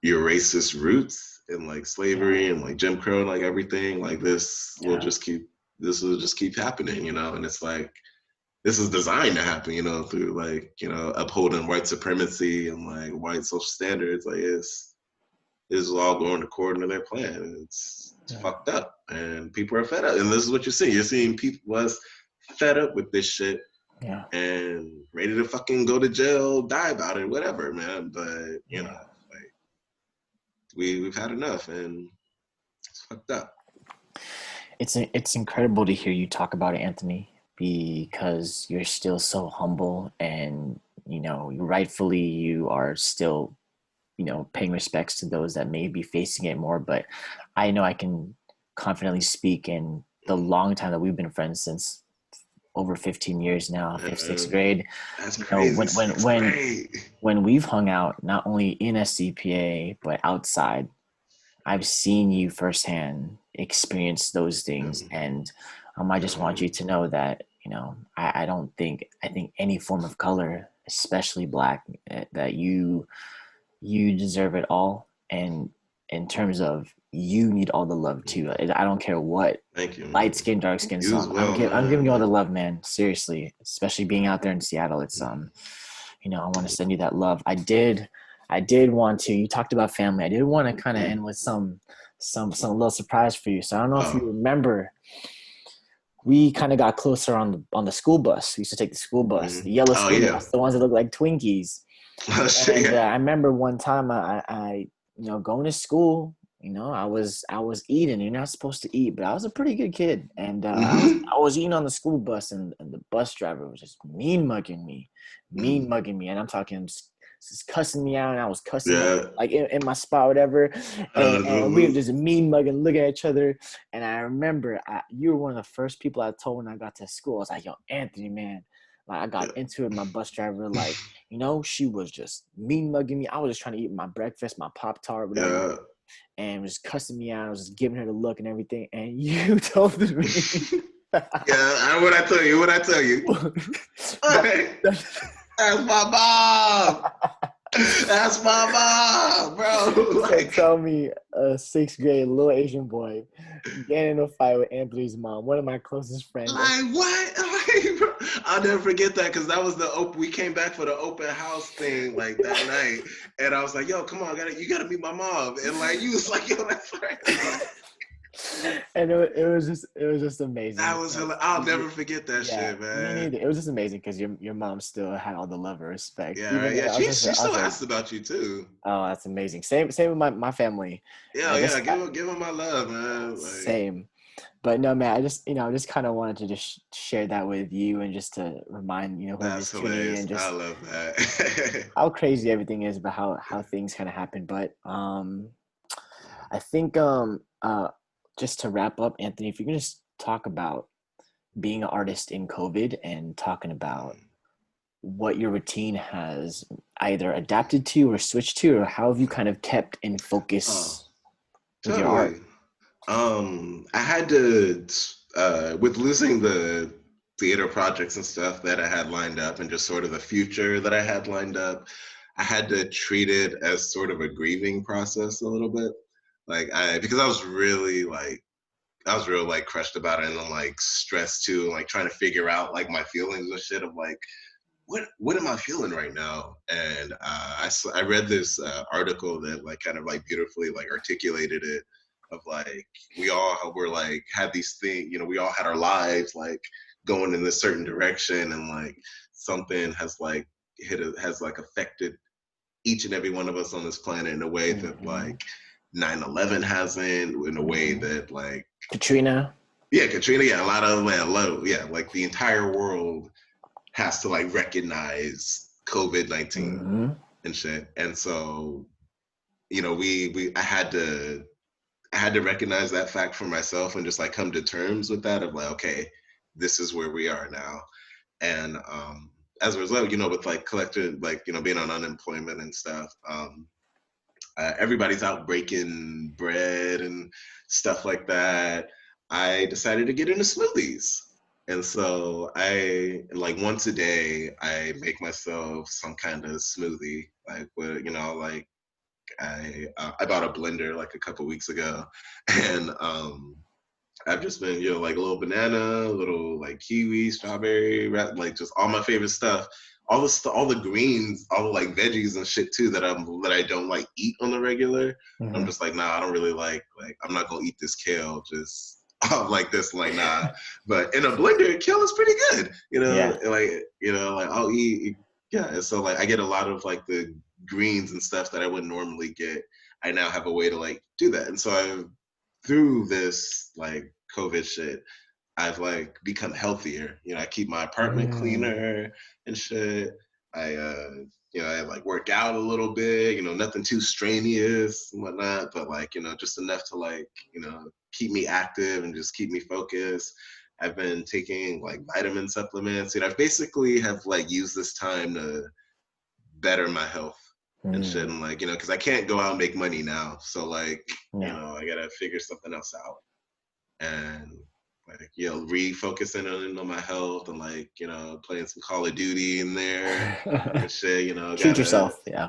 your racist roots and like slavery and like Jim Crow and like everything, like this will just keep happening, and it's like this is designed to happen, through like, upholding white supremacy and like white social standards. Like this is all going according to their plan. It's fucked up, and people are fed up. And this is what you're seeing. You're seeing people was fed up with this shit, and ready to fucking go to jail, die about it, whatever, man. But like we've had enough, and it's fucked up. It's incredible to hear you talk about it, Anthony, because you're still so humble, and rightfully you are still paying respects to those that may be facing it more. But I know I can confidently speak in the long time that we've been friends, since over 15 years now, fifth, sixth Uh, grade. that's You know, crazy. when when Sixth when grade. when we've hung out, not only in SCPA but outside, I've seen you firsthand experience those things. And I just want you to know that, I don't think, I think any form of color, especially black, that you deserve it all. And in terms of, you need all the love too. I don't care what Thank you, light man. skin, dark skin. You So as well, I'm giving man. you all the Like, love, man. Seriously, especially being out there in Seattle. It's I want to send you that love. I did want to. You talked about family. I did want to kind of end with some little surprise for you. So I don't know if you oh, remember, we kind of got closer on the school bus. We used to take the school bus, mhm. the yellow Oh school yeah. bus, the ones that look like Twinkies. Oh shit, And yeah. I remember one time I going to school. I was eating. You're not supposed to eat, but I was a pretty good kid, and I was Hmm. I was eating on the school bus, and the bus driver was just mean mugging me, and I'm talking just cussing me out, and I was cussing back Yeah. like in my spot, whatever, and we were just mean mugging, looking at each other. And I remember you were one of the first people I told when I got to school. I was like, "Yo, Anthony, man." Like, I got into it with my bus driver, like, she was just mean mugging me. I was just trying to eat my breakfast, my Pop Tart, whatever, yeah. and was cussing me out. I was just giving her the look and everything. And you told me Yeah. What I tell you? What I tell you? that, Hey, that that's my mom. That's my mom, bro. so Like, tell me, a sixth grade little Asian boy getting in a fight with Anthony's mom, one of my closest friends. And like what? Like, bro, I'll never forget that because that was the open. We came back for the open house thing like that night, and I was like, "Yo, come on, you gotta meet my mom." And like, you was like, "Yo, that's right." Like, and it was just amazing that was because I'll never forget that yeah, shit, me man. neither. It was just amazing because your mom still had all the love and respect, Yeah, even right. though Yeah, I was just she I was still a asked about you too. oh, that's amazing. Same with my family. And Yeah, yeah. Give him my love, man. Like, same. But no, man, I just kind of wanted to just share that with you, and just to remind that's whoever's tuning in, hilarious. I just love that. how crazy everything is, about how things kind of happen. But I think just to wrap up, Anthony, if you can just talk about being an artist in COVID, and talking about what your routine has either adapted to or switched to, or how have you kind of kept in Oh, focus with your art? totally. I had to, with losing the theater projects and stuff that I had lined up, and just sort of the future that I had lined up, I had to treat it as sort of a grieving process a little bit. Because I was real like crushed about it, and I'm like stressed too, and like trying to figure out like my feelings and shit of like, what am I feeling right now? And I read this article that like kind of like beautifully like articulated it, of like we all were like had these things, we all had our lives like going in this certain direction, and like something has like has like affected each and every one of us on this planet in a way that Mm-hmm. like 9/11 hasn't, in a way Mm-hmm. that like, Katrina. yeah, Katrina, yeah, yeah, like the entire world has to like recognize COVID-19 Mm-hmm. and shit. And so, we I had to recognize that fact for myself, and just like come to terms with that, of like, okay, this is where we are now. And as a result, with like collected, like, being on unemployment and stuff, everybody's out breaking bread and stuff like that. I decided to get into smoothies. And so like once a day, I make myself some kind of smoothie. Like, like I bought a blender like a couple weeks ago, and I've just been, like a little banana, a little like kiwi, strawberry, like just all my favorite stuff. All the greens, all the like veggies and shit too, that I don't like eat on the regular. I'm Mm-hmm. just like, nah, I don't really like I'm not gonna eat this kale just like this, like nah. But in a blender, kale is pretty good, Yeah. like I'll eat, yeah. And so like I get a lot of like the greens and stuff that I wouldn't normally get. I now have a way to like do that, and so through this like COVID shit, I've like become healthier. You know, I keep my apartment Mm, cleaner and shit. I I like work out a little bit, nothing too strenuous and whatnot, but like, just enough to like, keep me active and just keep me focused. I've been taking like vitamin supplements. I basically have like used this time to better my health and shit. mm, And like, because I can't go out and make money now. So like, yeah. I gotta figure something else out. And like, refocusing on my health and like, playing some Call of Duty in there and shit, Treat gotta yourself. Yeah.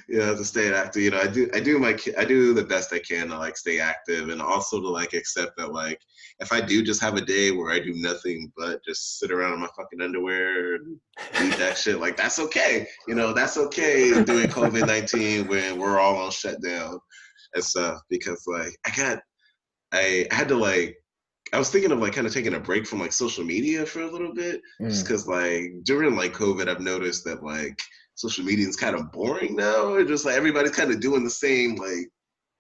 yeah, to stay active. I do the best I can to like stay active and also to like accept that like if I do just have a day where I do nothing but just sit around in my fucking underwear and do jack shit, like that's okay. That's okay doing COVID-19 when we're all on shutdown and stuff because like I had to like I was thinking of like kind of taking a break from like social media for a little bit, just Mm, because like during like COVID, I've noticed that like social media is kind of boring now. Or just like everybody's kind of doing the same like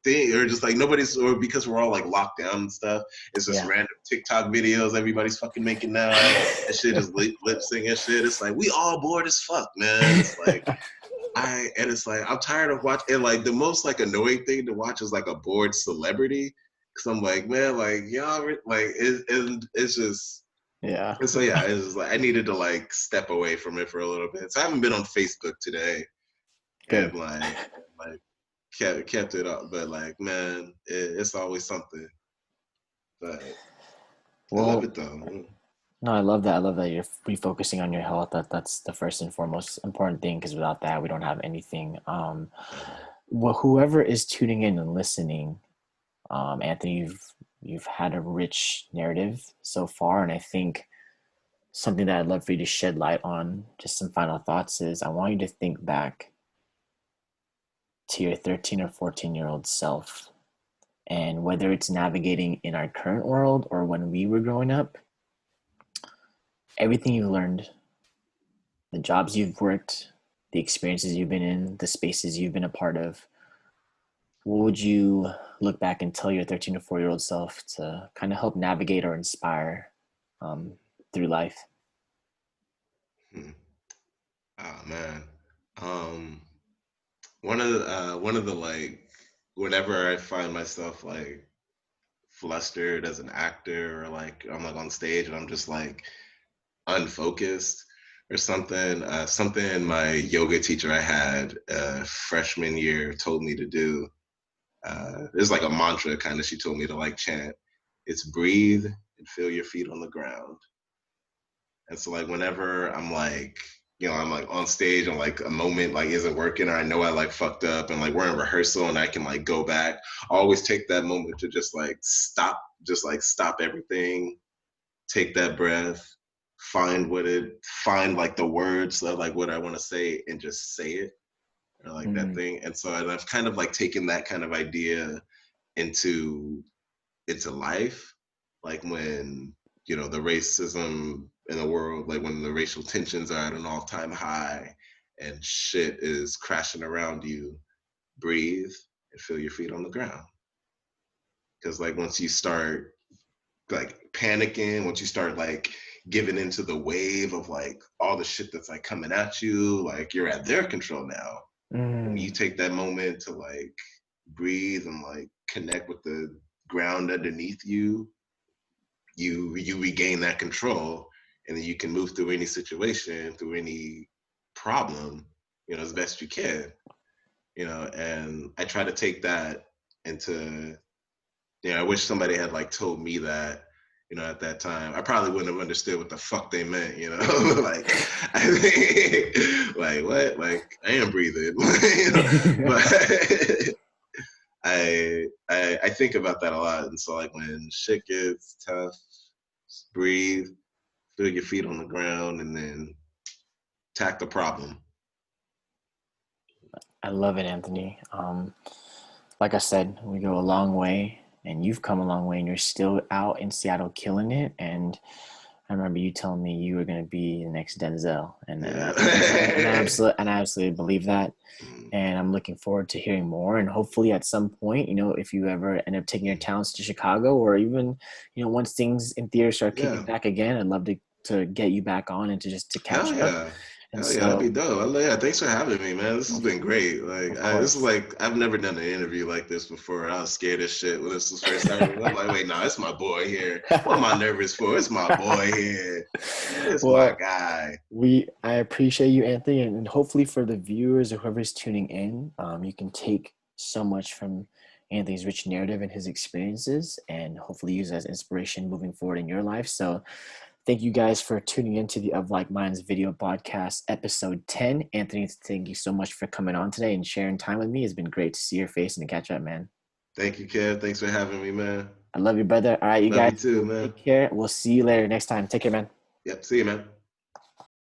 thing, or just like nobody's, or because we're all like locked down and stuff. It's just yeah. random TikTok videos everybody's fucking making now. And shit is lip sync and shit. It's like we all bored as fuck, man. It's like it's like I'm tired of watching. And like the most like annoying thing to watch is like a bored celebrity, because I'm like, man, like y'all, like it's just. Yeah. And so yeah, it's just like I needed to like step away from it for a little bit. So I haven't been on Facebook today, and Good. like kept it up. But like, man, it's always something. But I love Well, it though. no, I love that. I love that you're refocusing on your health. That's the first and foremost important thing because without that, we don't have anything. Well, whoever is tuning in and listening, Anthony, you've had a rich narrative so far, and I think something that I'd love for you to shed light on, just some final thoughts, is I want you to think back to your 13 or 14-year-old self, and whether it's navigating in our current world or when we were growing up, everything you learned, the jobs you've worked, the experiences you've been in, the spaces you've been a part of, what would you look back and tell your 13 to 4-year-old self to kind of help navigate or inspire um, through life? Hmm. Oh man. Um, one of the like whenever I find myself like flustered as an actor or like I'm like on stage and I'm just like unfocused or something. Something my yoga teacher I had freshman year told me to do. It's like a mantra kind of she told me to like chant. It's breathe and feel your feet on the ground. And so like whenever I'm like, I'm like on stage and like a moment like isn't working or I know I like fucked up and like we're in rehearsal and I can like go back, I always take that moment to just like stop everything, take that breath, find like the words of like what I want to say and just say it or like that Mm, thing. And so I've kind of like taken that kind of idea into life, like when the racism in the world, like when the racial tensions are at an all-time high and shit is crashing around you, breathe and feel your feet on the ground. Because like once you start like panicking, once you start like giving into the wave of like all the shit that's like coming at you, like you're at their control now. When mm, you take that moment to like breathe and like connect with the ground underneath you, you regain that control, and then you can move through any situation, through any problem, as best you can. And I try to take that into, I wish somebody had like told me that, at that time. I probably wouldn't have understood what the fuck they meant, like I think, like what? Like I am breathing, but I think about that a lot. And so like when shit gets tough, just breathe, feel your feet on the ground, and then tack the problem. I love it, Anthony. Like I said, we go a long way, and you've come a long way, and you're still out in Seattle killing it. And I remember you telling me you were going to be the next Denzel, Yeah. and I absolutely believe that. Mm, And I'm looking forward to hearing more. And hopefully, at some point, if you ever end up taking your mm. talents to Chicago, or even, once things in theater start kicking Yeah. back again, I'd love to get you back on and to just to Hell catch up. yeah. And Hell yeah, that'd be so, dope. Yeah, thanks for having me, man. This has of, been great. of This is course. like I've never done an interview like this before. I was scared as shit when this was first starting. I'm like, wait, no, it's my boy here. What am I nervous for? It's my boy here. It's my Well, guy. I appreciate you, Anthony, and hopefully for the viewers or whoever's tuning in, you can take so much from Anthony's rich narrative and his experiences, and hopefully use as inspiration moving forward in your life. So, thank you guys for tuning into the Of Like Minds video podcast, episode 10. Anthony, thank you so much for coming on today and sharing time with me. It's been great to see your face and to catch up, man. Thank you, Kev. Thanks for having me, man. I love you, brother. All right, you Love you guys, too, will man. take care. We'll see you later next time. Take care, man. Yep. See you, man.